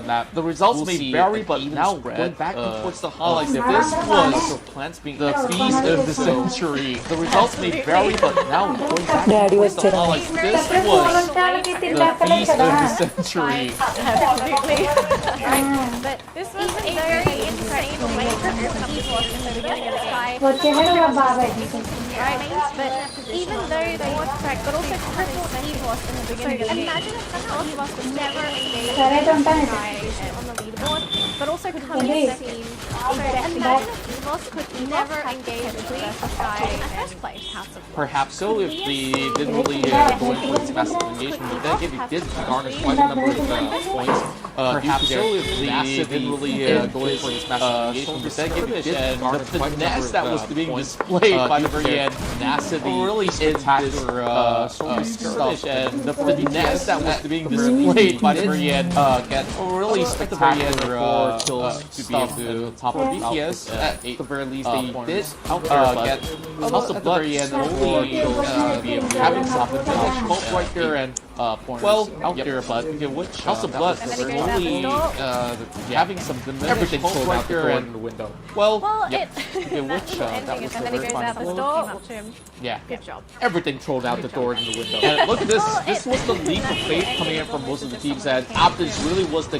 map. The results may vary, but now going back towards the highlights, this was the feast of the century. The results may vary, but now going back towards the highlights, this was the feast of the century. Absolutely. But this was a very insane way to open up the board in the beginning of the sky. Right, but even though they were correct, but also triple EVOS in the beginning of the game. Imagine if somehow EVOS was never engaged on the leaderboard. but also coming in second. So imagine if EVOS could never engage the Sky in the first place. Perhaps so, if they didn't really go in for its massive engagement, but then again, they did garner quite a number of points. Perhaps so, if they didn't really go in for its massive engagement, but then again, they did garner quite a number of points. That was being displayed by the very end, tenacity, really spectacular skirmish, and the finesse that was being displayed by the very end, get really spectacular kills to be able to top of DPS. At the very least, they did get House of Blood only having something both right there and well out there, but which House of Blood only having some everything both right there and the window. Well, which that was the very final. Yeah, good job. Everything thrown out the door in the window. And look at this. This was the leap of faith coming in from most of the teams, and Optus really was the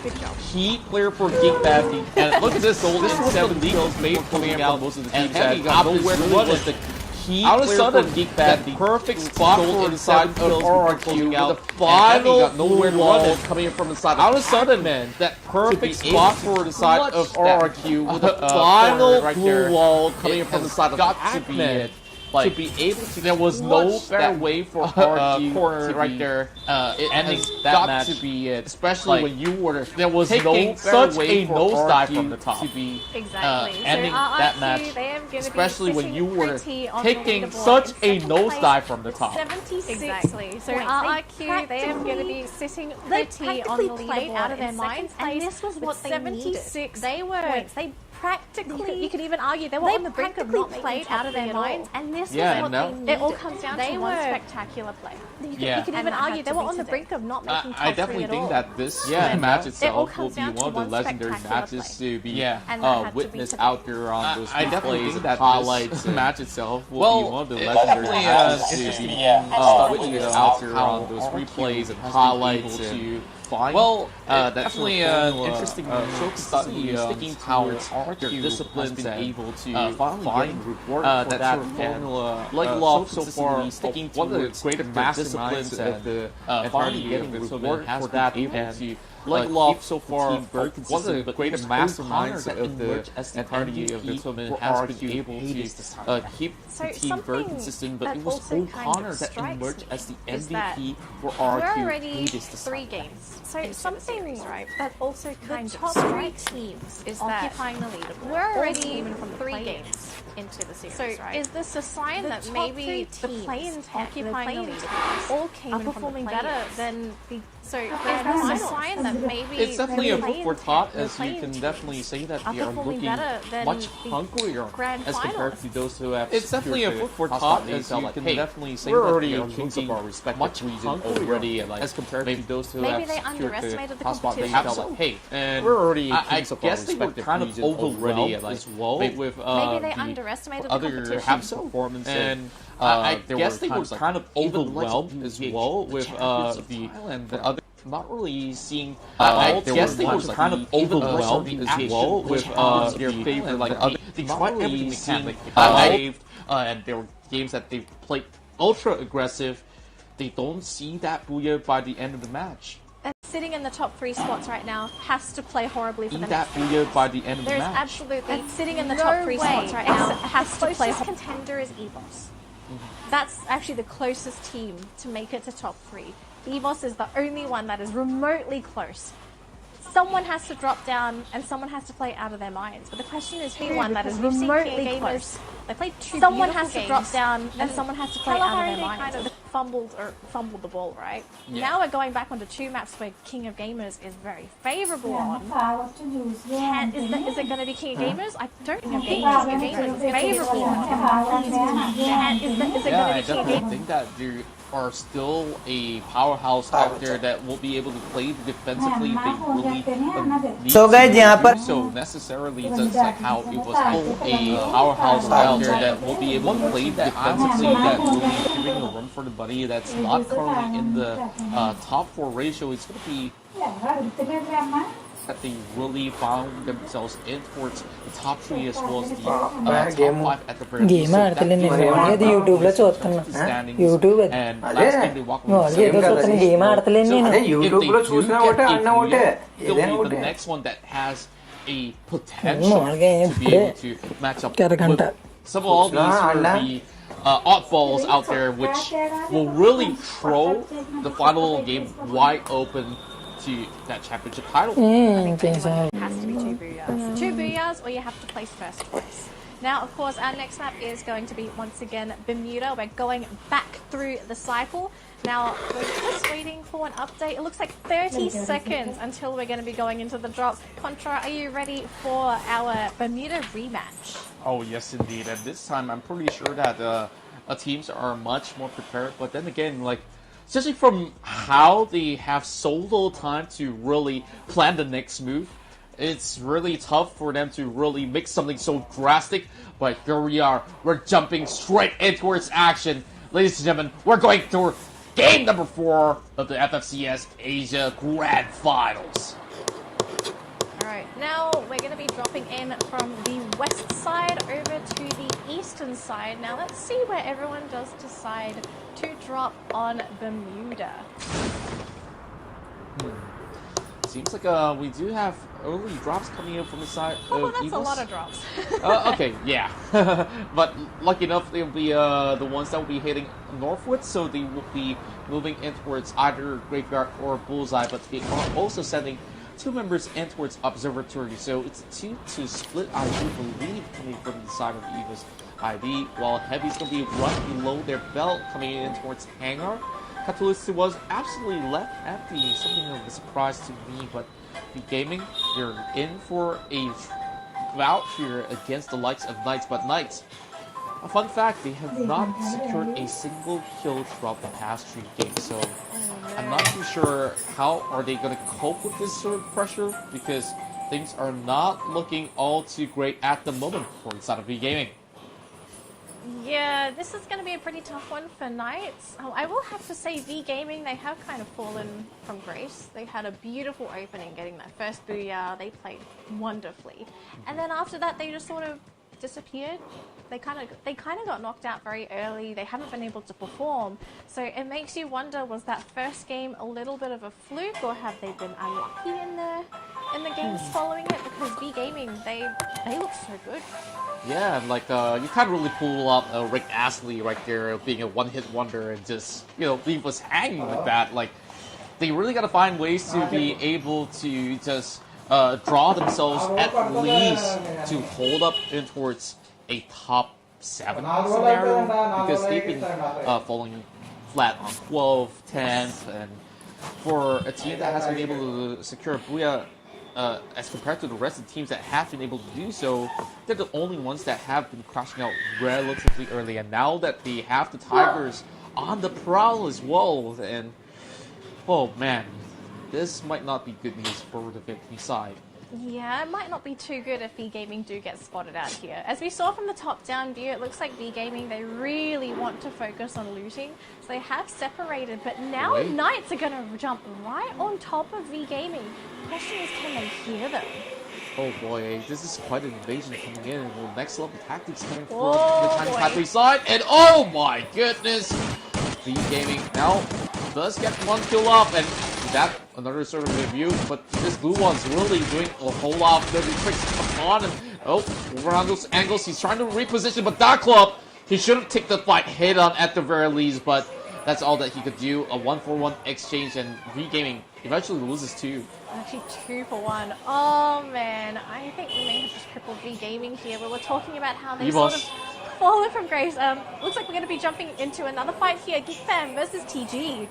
key player for Geek Badly. And look at this. This was the leap of faith coming in from most of the teams, and Optus really was the key player for Geek Badly. Perfect spot for inside of RRQ with the final nowhere to run coming in from the side. All of a sudden, man, that perfect spot for the side of RRQ with the final blue wall coming in from the side of Pac-Man. Like, to be able to, there was no better way for RRQ corner right there. Ending that match to be it, especially when you were there was no such a nosedive from the top to be ending that match, especially when you were taking such a nosedive from the top. 76. Exactly. So RRQ, they are going to be sitting pretty on the leaderboard out of their minds, and this was what they 76. They were. They practically, you could even argue they were on the brink of not played out of their minds, and this was what they needed. It all comes down to one spectacular play. You could even argue they were on the brink of not making top 3 at all. I definitely think that this match itself will be one of the legendary matches to be witnessed out there on those replays and highlights. The match itself will be one of the legendary matches to be witnessed out there on those replays and highlights. Well, definitely an interesting study sticking towards their disciplines and able to find reward for that formula. Like Love so far, sticking to one of the greater disciplines and finally getting reward for that able to. Like Love so far, one of the greatest masterminds of the entirety of the tournament has been able to keep the team very consistent, but it was O'Connor that emerged as the MVP for RRQ. We're already 3 games. So something that also kind of top 3 teams is occupying the leaderboard. We're already 3 games into the series. So is this a sign that maybe the play-ins occupying the leaderboard all came performing better than the So is this a sign that maybe it's definitely a foot for thought, as you can definitely say that they are looking much hungrier as compared to those who have. It's definitely a foot for thought, as you can definitely say that they are looking much region already, as compared to those who have secured the hotspot. They felt like, hey, and we're already kings of our respective kind of overwhelmed as well with maybe they underestimated the other performance and. I guess they were kind of overwhelmed as well with the other. Not really seeing. I guess they were kind of overwhelmed as well with their favorite, like they tried everything they can. Like and there were games that they played ultra aggressive. They don't see that booyah by the end of the match. And sitting in the top 3 spots right now has to play horribly for the next booyah by the end of the match. There's absolutely sitting in the top 3 spots right now has to play. The closest contender is EVOS. That's actually the closest team to make it to top 3. EVOS is the only one that is remotely close. Someone has to drop down and someone has to play out of their minds. But the question is who one that is remotely close. They played 2 someone has to drop down and someone has to play out of their minds. Kind of fumbled the ball, right? Yeah. Now we're going back onto 2 maps where King of Gamers is very favorable on. Is it going to be King of Gamers? I don't think King of Gamers is favorable on. Is it going to be King of Gamers? I think that there are still a powerhouse out there that will be able to play defensively. They really need to so necessarily just like how it was a powerhouse out there that will be able to play defensively, that will be giving a run for the money that's not currently in the top 4 ratio. It's going to be that they really found themselves in towards the top 3 as well as the top 5 at the very least. YouTube and last time they walked on the the next one that has a potential to be able to match up with some of all these sort of the oddballs out there, which will really throw the final game wide open to that championship title. It has to be 2 booyahs. 2 booyahs, or you have to place first twice. Now, of course, our next map is going to be, once again, Bermuda. We're going back through the cycle. Now, we're just waiting for an update. It looks like 30 seconds until we're going to be going into the drop. Contra, are you ready for our Bermuda rematch? Oh, yes, indeed. And this time, I'm pretty sure that teams are much more prepared. But then again, like, especially from how they have so little time to really plan the next move, it's really tough for them to really make something so drastic. But here we are. We're jumping straight into its action. Ladies and gentlemen, we're going through game number 4 of the FFCS Asia Grand Finals. Alright, now we're going to be dropping in from the west side over to the eastern side. Now let's see where everyone does decide to drop on Bermuda. Seems like we do have early drops coming in from the side Oh, of that's Eagles. a lot of drops. Okay, yeah. But lucky enough, they'll be the ones that will be heading northwards, so they will be moving in towards either Graveyard or Bullseye, but they are also sending 2 members in towards Observatory, so it's a 2-2 split, I do believe, coming from the side of the Eagles ID, while Heavy's going to be right below their belt, coming in towards Hangar. Catalyst was absolutely left empty, something of a surprise to me, but the Gaming, they're in for a bout here against the likes of Knights, but Knights, a fun fact, they have not secured a single kill throughout the past 3 games, so I'm not too sure how are they going to cope with this sort of pressure, because things are not looking all too great at the moment for the side of V-Gaming. Yeah, this is going to be a pretty tough one for Knights. I will have to say V-Gaming, they have kind of fallen from grace. They had a beautiful opening getting that first booyah. They played wonderfully. And then after that, they just sort of disappeared. They kind of got knocked out very early. They haven't been able to perform. So it makes you wonder, was that first game a little bit of a fluke, or have they been unlucky in the games following it? Because V-Gaming, they look so good. Yeah, and like you can't really pull up Rick Astley right there being a one-hit wonder and just, you know, leave us hanging with that. Like, they really got to find ways to be able to just draw themselves at least to hold up in towards a top 7 scenario, because they've been falling flat on 12, 10th, and for a team that has been able to secure a booyah as compared to the rest of the teams that have been able to do so, they're the only ones that have been crashing out relatively early, and now that they have the Tigers on the prowl as well, and oh man, this might not be good news for the victory side. Yeah, it might not be too good if V-Gaming do get spotted out here. As we saw from the top-down view, it looks like V-Gaming, they really want to focus on looting. So they have separated, but now Knights are going to jump right on top of V-Gaming. The question is, can they hear them? Oh boy, this is quite an invasion coming in. Well, next level tactics coming from the Chinese Pathway side, and oh my goodness! V-Gaming now does get 1 kill off, and that another sort of review, but this blue one's really doing a whole lot of dirty tricks on, and over on those angles, he's trying to reposition, but that club, he shouldn't take the fight head on at the very least, but that's all that he could do. A 1-for-1 exchange, and V-Gaming eventually loses 2. Actually 2 for 1. Oh man, I think we may have just crippled V-Gaming here, where we're talking about how they sort of fallen from grace. Looks like we're going to be jumping into another fight here. Geekfam versus TG.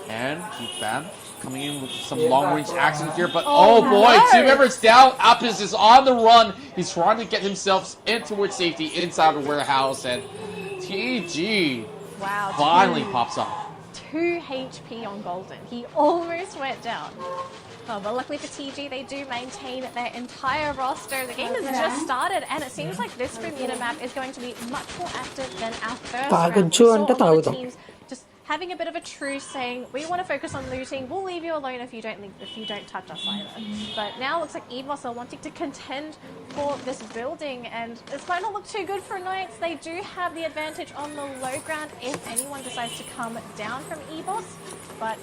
And Geekfam coming in with some long-range action here, but oh boy, 2 members down. Apis is on the run. He's trying to get himself in towards safety inside the warehouse, and TG finally pops off. 2 HP on Golden. He almost went down. Oh, but luckily for TG, they do maintain their entire roster. The game has just started, and it seems like this Bermuda map is going to be much more active than our first round. We saw a lot of teams just having a bit of a truce, saying, we want to focus on looting, we'll leave you alone if you don't touch us either. But now it looks like EVOS are wanting to contend for this building, and this might not look too good for Knights. They do have the advantage on the low ground if anyone decides to come down from EVOS, but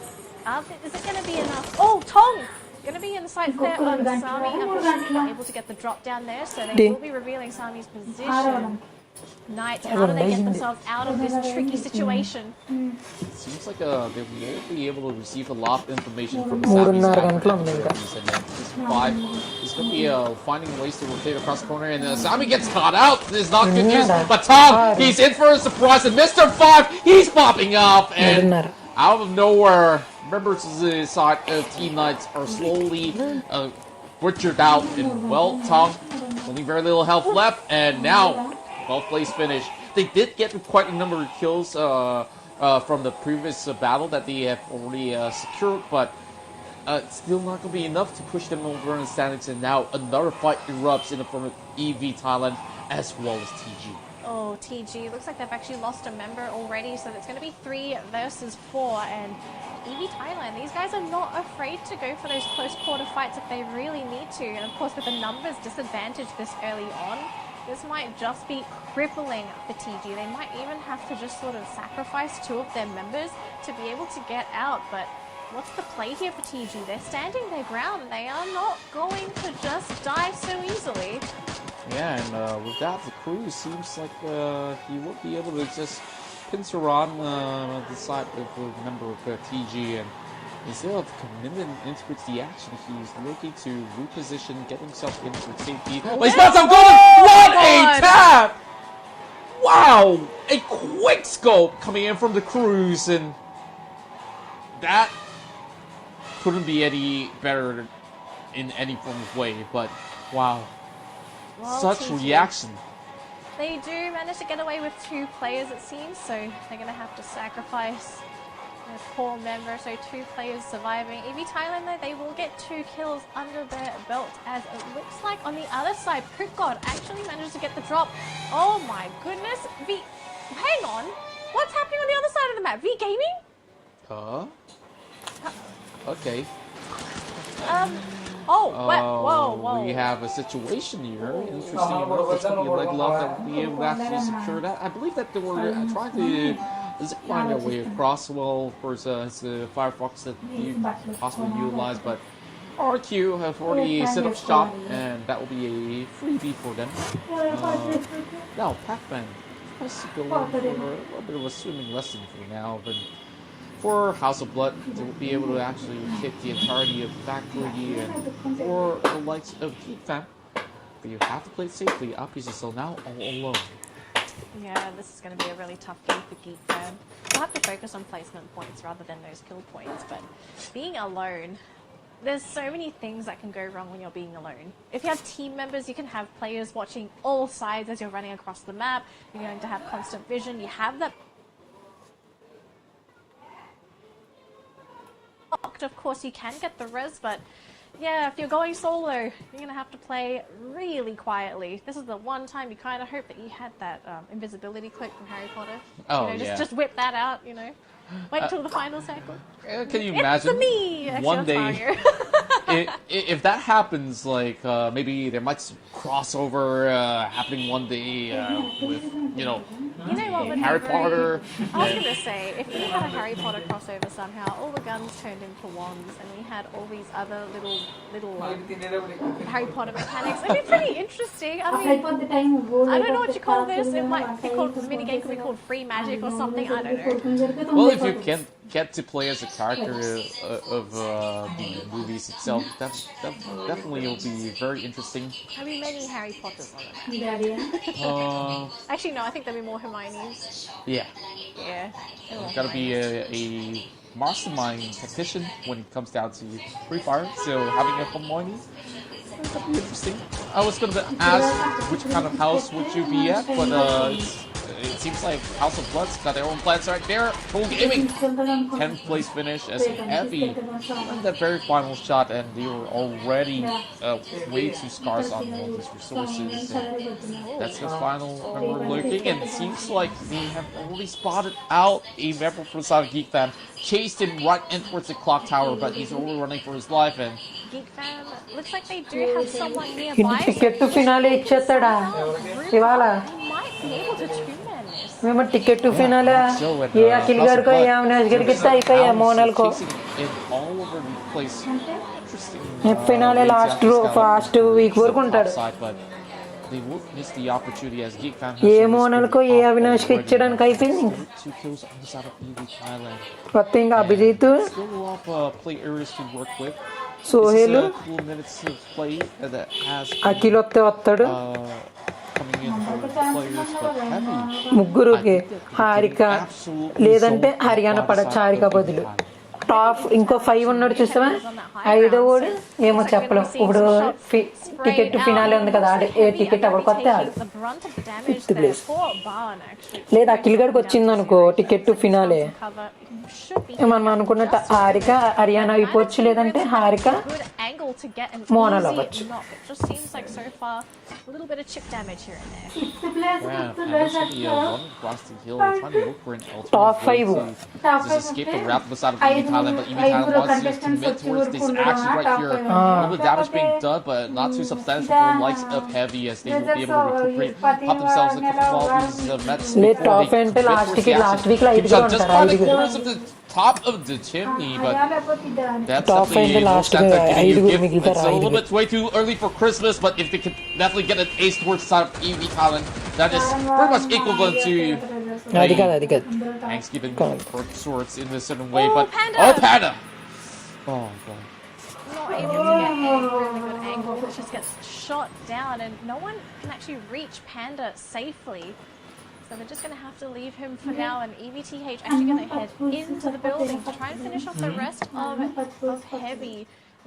is it going to be enough? Oh, Tong! Going to be in the sights there on Sami. Unfortunately, not able to get the drop down there, so they will be revealing Sami's position. Knights, how do they get themselves out of this tricky situation? Seems like they won't be able to receive a lot of information from Sami's actions. And then this 5 is going to be finding ways to rotate across the corner, and Sami gets caught out. This is not good news, but Tom, he's in for a surprise, and Mr. 5, he's popping up, and out of nowhere, members of the side of Team Knights are slowly butchered out, and well, Tom, only very little health left, and now 12th place finish. They did get quite a number of kills from the previous battle that they have already secured, but it's still not going to be enough to push them over in the standings, and now another fight erupts in the form of EV Thailand as well as TG. Oh, TG. Looks like they've actually lost a member already, so it's going to be 3 versus 4, and EV Thailand, these guys are not afraid to go for those close quarter fights if they really need to, and of course with the numbers disadvantage this early on, this might just be crippling for TG. They might even have to just sort of sacrifice 2 of their members to be able to get out. But what's the play here for TG? They're standing their ground. They are not going to just die so easily. Yeah, and with that, the crew seems like he will be able to just pincer on the side of the member of TG, and instead of committing into the action, he's looking to reposition, get himself into safety. Oh, he's got some golden! What a tap! Wow! A quick scope coming in from the cruise, and that couldn't be any better in any form of way, but wow. Well, such TG. Reaction. They do manage to get away with 2 players, it seems, so they're going to have to sacrifice a poor member, so 2 players surviving. EV Thailand, though, they will get 2 kills under their belt, as it looks like on the other side, Pripgod actually managed to get the drop. Oh my goodness, hang on, what's happening on the other side of the map? V Gaming? Huh? Okay. Whoa. We have a situation here. Interesting enough, there's going to be a leg lock that will be able to actually secure that. I believe that they were trying to zipline their way across. Well, of course, it's the Firefox that you possibly utilize, but RQ have already set up shop, and that will be a freebie for them. Now, Pac-Man has to go for a little bit of a swimming lesson for now, but for House of Blood, they will be able to actually hit the entirety of the factory, and for the likes of Geek Fam, but you have to play it safely. Apis is still now all alone. Yeah, this is going to be a really tough game for Geek Fam. They'll have to focus on placement points rather than those kill points, but being alone, there's so many things that can go wrong when you're being alone. If you have team members, you can have players watching all sides as you're running across the map. You're going to have constant vision. You have that. Of course, you can get the res, but yeah, if you're going solo, you're going to have to play really quietly. This is the one time you kind of hope that you had that invisibility cloak from Harry Potter. Oh, just whip that out, Wait until the final cycle. Can you imagine? It's me! One day, if that happens, like, maybe there might be some crossover happening one day with, what would Harry be Potter. I was going to say, if we had a Harry Potter crossover somehow, all the guns turned into wands, and we had all these other little Harry Potter mechanics, it'd be pretty interesting. I mean, I don't know what you call this. It might be called, this minigame could be called free magic or something, I don't know. Well, if you can get to play as a character of the movies itself, that definitely will be very interesting. There'll be many Harry Potters on it. Actually, no, I think there'll be more Hermiones. Yeah. Yeah. Gotta be a mastermind tactician when it comes down to Free Fire, so having a Hermione, that'd be interesting. I was gonna ask which kind of house would you be at, but it seems like House of Blood's got their own plans right there. Full Gaming, 10th place finish as Heavy on that very final shot, and they were already way too scarce on all these resources. And that's the final member lurking, and it seems like they have already spotted out a member from Sonic Geek Fam, chased him right in towards the clock tower, but he's only running for his life. And Geek Fam, looks like they do have someone nearby. Ticket to finale ఇచ్చేస్తాడా ఇవాళ Be able to two-man this. మేము ticket to finale ఏ అఖిల్ గారికో ఏ అవినాష్ గారికి ఇస్తే అయిపోయా మోనల్కో all over the place interesting. Finale last week వరకు ఉంటాడు. But they will miss the opportunity as Geek Fan ఏ మోనల్కో ఏ అవినాష్కి ఇచ్చడానికి అయిపోయింది. 2 kills on the side of EV Thailand. కొత్త ఇంకా Abhijit, Still a lot of play areas to work with. Sohail, Cool minutes of play that has Akhil వస్తాడు. coming in for the players, but heavy. ముగ్గురుకి Harika లేదంటే హర్యానా పడచ్చు. హారిక బదులు top ఇంకో 5 ఉన్నాడు చూస్తావా. 5వ వాడు ఏమో చెప్పలేం. ఇప్పుడు టికెట్ ఫినాలే ఉంది కదా, ఏ టికెట్ అవ్వడికి వస్తే ఆడు 5th ప్లేస్. లేదా అఖిల్ గడికి వచ్చింది అనుకో టికెట్ ఫినాలే, మనం అనుకున్నట్టు హారిక హర్యానా అయిపోవచ్చు, లేదంటే హారిక మోనాల్ అవ్వచ్చు. Top 5 escape the wrap beside of EV Thailand, but EV Thailand wants to commit towards this action right here. A little bit of damage being done, but not too substantial for the likes of Heavy, as they will be able to recuperate, pop themselves a couple of these mets before they commit towards the action. Just by the corners of the top of the chimney, but that's definitely last a gift. It's a little bit way too early for Christmas, but if they could definitely get an ace towards the side of EV Thailand, that is pretty much equivalent to Thanksgiving for sorts in a certain way. But Panda! Oh boy. Not able to get a really good angle. It just gets shot down, and no one can actually reach Panda safely. So they're just going to have to leave him for now, and EVTH actually going to head into the building to try and finish off the rest of Heavy.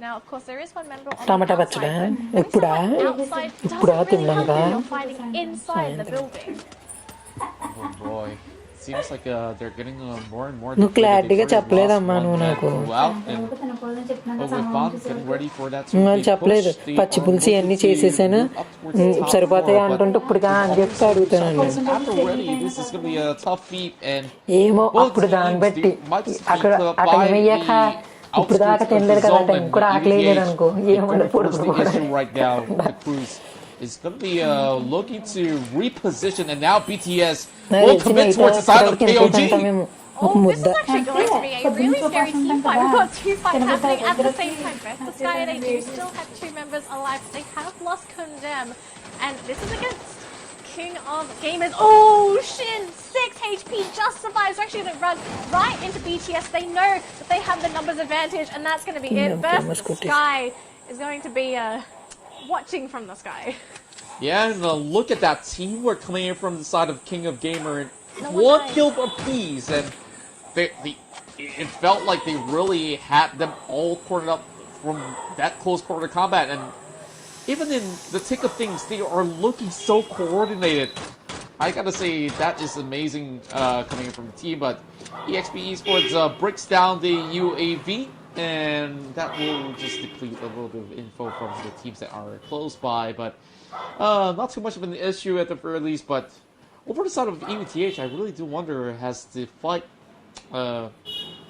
Now, of course, there is one member on the outside, but outside doesn't really help if you're fighting inside the building. Oh boy. Seems like they're getting more and more. నువ్వు క్లారిటీగా చెప్పలేదమ్మా నువ్వు నాకు. వాళ్ళు చెప్పలేదు. పచ్చి పులుసు అన్ని చేసేసాను సరిపోతాయి అంటుంటే ఇప్పుడుగా అని చెప్పి అడుగుతాను. ఏమో అప్పుడు దాన్ని బట్టి అక్కడ టైం అయ్యాక ఇప్పుడు దాకా తినలేదు కదా, టైం కూడా ఆకలి లేదు అనుకో, ఏమన్నా పొడుగు is going to be looking to reposition, and now BTS will commit towards the side of KOG. Oh, this is actually going to be a really scary team fight. We've got 2 fights happening at the same time. Both the Sky and they do still have 2 members alive. They have lost Condemn, and this is against King of Gamers. Oh, Shin, 6 HP, just survives. They're actually going to run right into BTS. They know that they have the numbers advantage, and that's going to be it. First, Sky is going to be watching from the sky. Yeah, and look at that teamwork coming in from the side of King of Gamer. One kill apiece, and it felt like they really had them all cornered up from that close quarter combat. And even in the thick of things, they are looking so coordinated. I gotta say, that is amazing coming in from the team. But EXP Esports breaks down the UAV. And that will just deplete a little bit of info from the teams that are close by, but not too much of an issue at the very least. But over the side of EVTH, I really do wonder, has the fight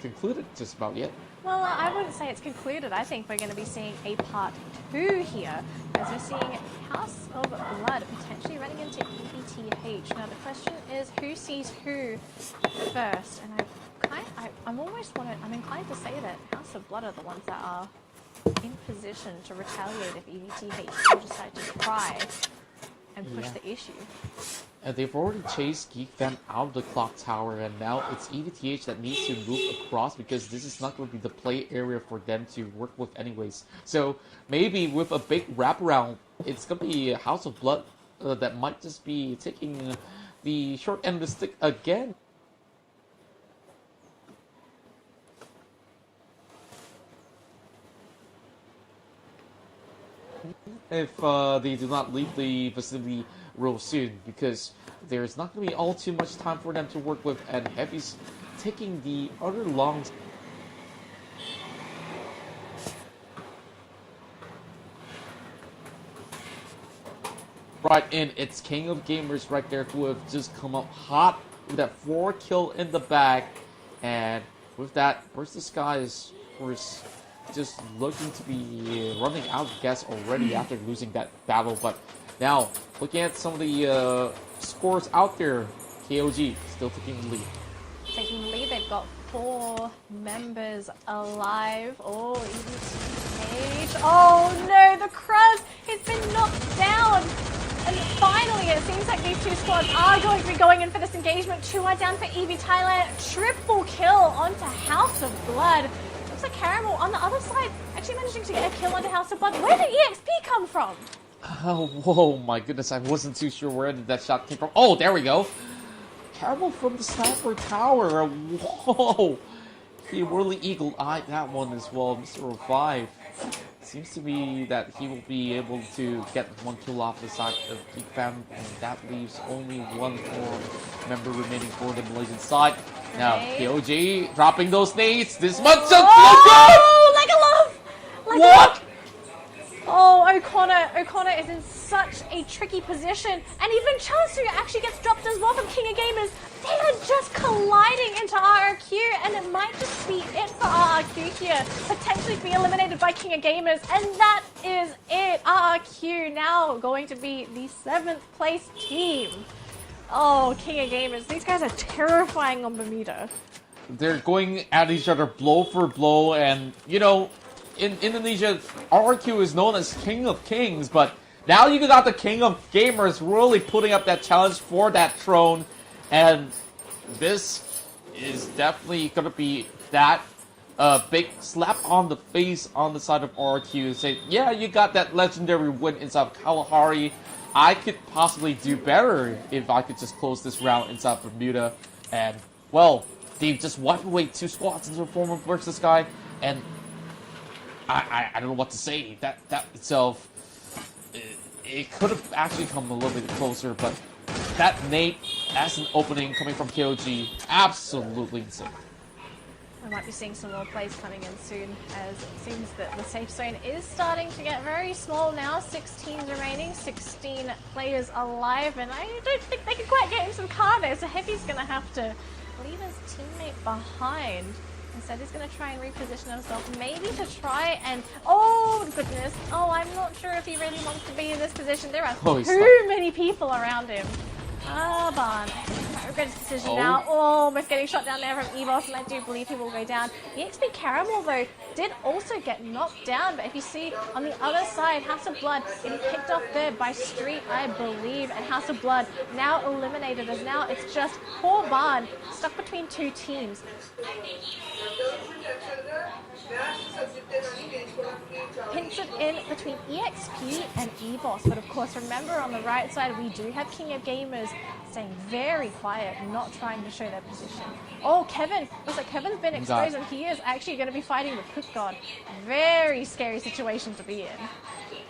concluded just about yet? Well, I wouldn't say it's concluded. I think we're going to be seeing a part 2 here, as we're seeing House of Blood potentially running into EVTH. Now, the question is, who sees who first? And I'm inclined to say that House of Blood are the ones that are in position to retaliate if EVTH will decide to try and push the issue. They've already chased Geek Fan out of the clock tower, and now it's EVTH that needs to move across, because this is not going to be the play area for them to work with anyways. So maybe with a big wraparound, it's going to be House of Blood that might just be taking the short end of the stick again. If they do not leave the vicinity real soon, because there's not going to be all too much time for them to work with, and Heavy's taking the other long. Right in, it's King of Gamers right there, who have just come up hot with that 4 kill in the bag, and with that, Burst the Sky is, of course, just looking to be running out of gas already after losing that battle. But now, looking at some of the scores out there, KOG still taking the lead. taking the lead. They've got 4 members alive. Oh, EVTH. Oh no, the Cruz has been knocked down. And finally, it seems like these 2 squads are going to be going in for this engagement. 2 are down for EV Thailand. Triple kill onto House of Blood. Looks like Caramel on the other side actually managing to get a kill onto House of Blood. Where did EXP come from? Oh, whoa, my goodness, I wasn't too sure where did that shot came from. Oh, there we go. Caramel from the sniper tower. Whoa. He really eagle-eyed that one as well, Mr. 05. Seems to be that he will be able to get 1 kill off the side of Geek Fam, and that leaves only 1 more member remaining for the Malaysian side. Now, KOG dropping those nades. This much just oh, like a love! Like what? Oh, O'Connor is in such a tricky position. And even Chansu actually gets dropped as well from King of Gamers. They are just colliding into RRQ, and it might just be it for RRQ here. Potentially be eliminated by King of Gamers, and that is it. RRQ now going to be the 7th place team. Oh, King of Gamers. These guys are terrifying on Bermuda. They're going at each other blow for blow, and, you know, in Indonesia, RRQ is known as King of Kings, but now you got the King of Gamers really putting up that challenge for that throne, and this is definitely going to be that big slap on the face on the side of RRQ. Say, yeah, you got that legendary win inside of Kalahari. I could possibly do better if I could just close this round inside of Bermuda, and, well, they just wiped away 2 squads into the form of versus guy, and I don't know what to say. That itself, it could have actually come a little bit closer, but that nade as an opening coming from KOG, absolutely insane. We might be seeing some more plays coming in soon, as it seems that the safe zone is starting to get very small now. 16 remaining, 16 players alive, and I don't think they can quite get him some cargo, so Heavy's going to have to leave his teammate behind. Instead, he's going to try and reposition himself, maybe to try and... Oh, goodness. Oh, I'm not sure if he really wants to be in this position. There are too many people around him. Ah, Barn. I regret his decision now. Oh, almost getting shot down there from EBOS, and I do believe he will go down. EXP Caramel, though, did also get knocked down, but if you see on the other side, House of Blood getting picked off there by Street, I believe, and House of Blood now eliminated, as now it's just poor Barn stuck between 2 teams. Pinch it in between EXP and EBOS, but of course remember on the right side we do have King of Gamers staying very quiet, not trying to show their position. Oh, Kevin! Looks like Kevin's been exposed and he is actually going to be fighting with Cook God. Very scary situation to be in.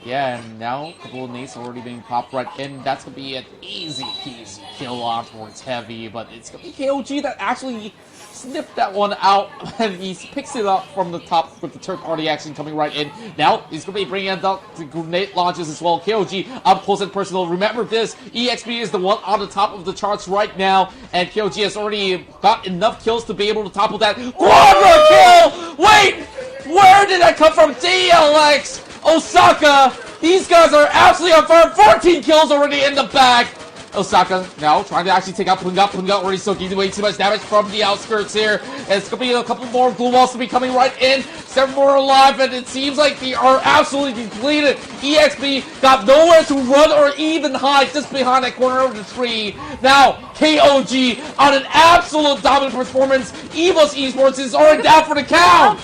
Yeah, and now a couple of nades already being popped right in. That's going to be an easy peasy kill on towards Heavy, but it's going to be KOG that actually snipped that one out, and he picks it up from the top with the third party action coming right in. Now he's going to be bringing out the grenade launches as well. KOG up close and personal. Remember this, EXP is the one on the top of the charts right now, and KOG has already got enough kills to be able to topple that. Quadra kill! Wait! Where did that come from? DLX! Osaka! These guys are absolutely on fire. 14 kills already in the bag. Osaka now trying to actually take out Punga. Punga already soaking way too much damage from the outskirts here. And it's going to be a couple more glue walls to be coming right in. 7 more alive, and it seems like they are absolutely depleted. EXP got nowhere to run or even hide just behind that corner of the tree. Now, KOG on an absolute dominant performance. EVOS Esports is already down for the count.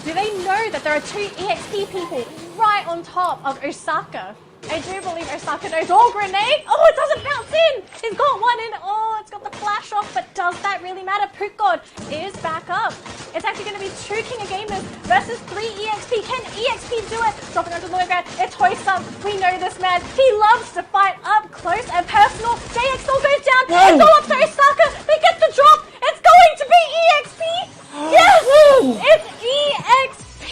Do they know that there are 2 EXP people right on top of Osaka? I do believe Osaka knows. Oh, grenade! Oh, it doesn't bounce in! He's got one in. Oh, it's got the flash off, but does that really matter? Pook God is back up. It's actually going to be 2 King of Gamers versus 3 EXP. Can EXP do it? Dropping onto the low ground. It's Hoysum. We know this man. He loves to fight up close and personal. JXL goes down. It's all up to Osaka. They get the drop. It's going to be EXP. Yes! It's EXP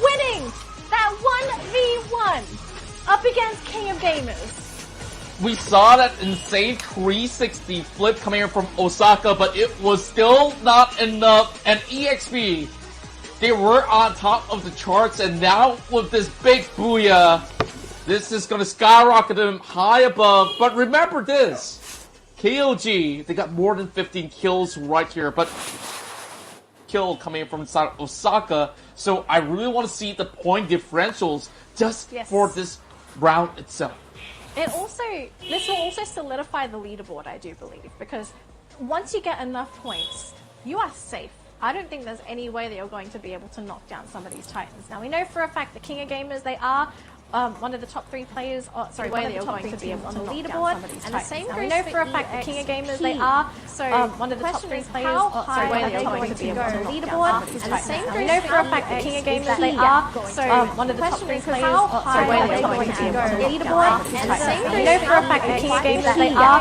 winning that 1v1. Up against King of Gamers. We saw that insane 360 flip coming in from Osaka, but it was still not enough. And EXP, they were on top of the charts, and now with this big booyah, this is going to skyrocket them high above. But remember this, KOG, they got more than 15 kills right here, but kill coming from inside Osaka, so I really want to see the point differentials just for this round itself. This will also solidify the leaderboard, I do believe, because once you get enough points, you are safe. I don't think there's any way that you're going to be able to knock down some of these titans. Now, we know for a fact that King of Gamers, they are one of the top 3 players, one of the top 3 teams on the leaderboard. And the same goes we know for a fact that King of Gamers, they are one of the top 3 players, one of the top 3 teams on the leaderboard. And the same goes we know for a fact that King of Gamers, they are one of the top 3 players, one of the top 3 teams on the leaderboard. And the same goes we know for a fact that King of Gamers, they are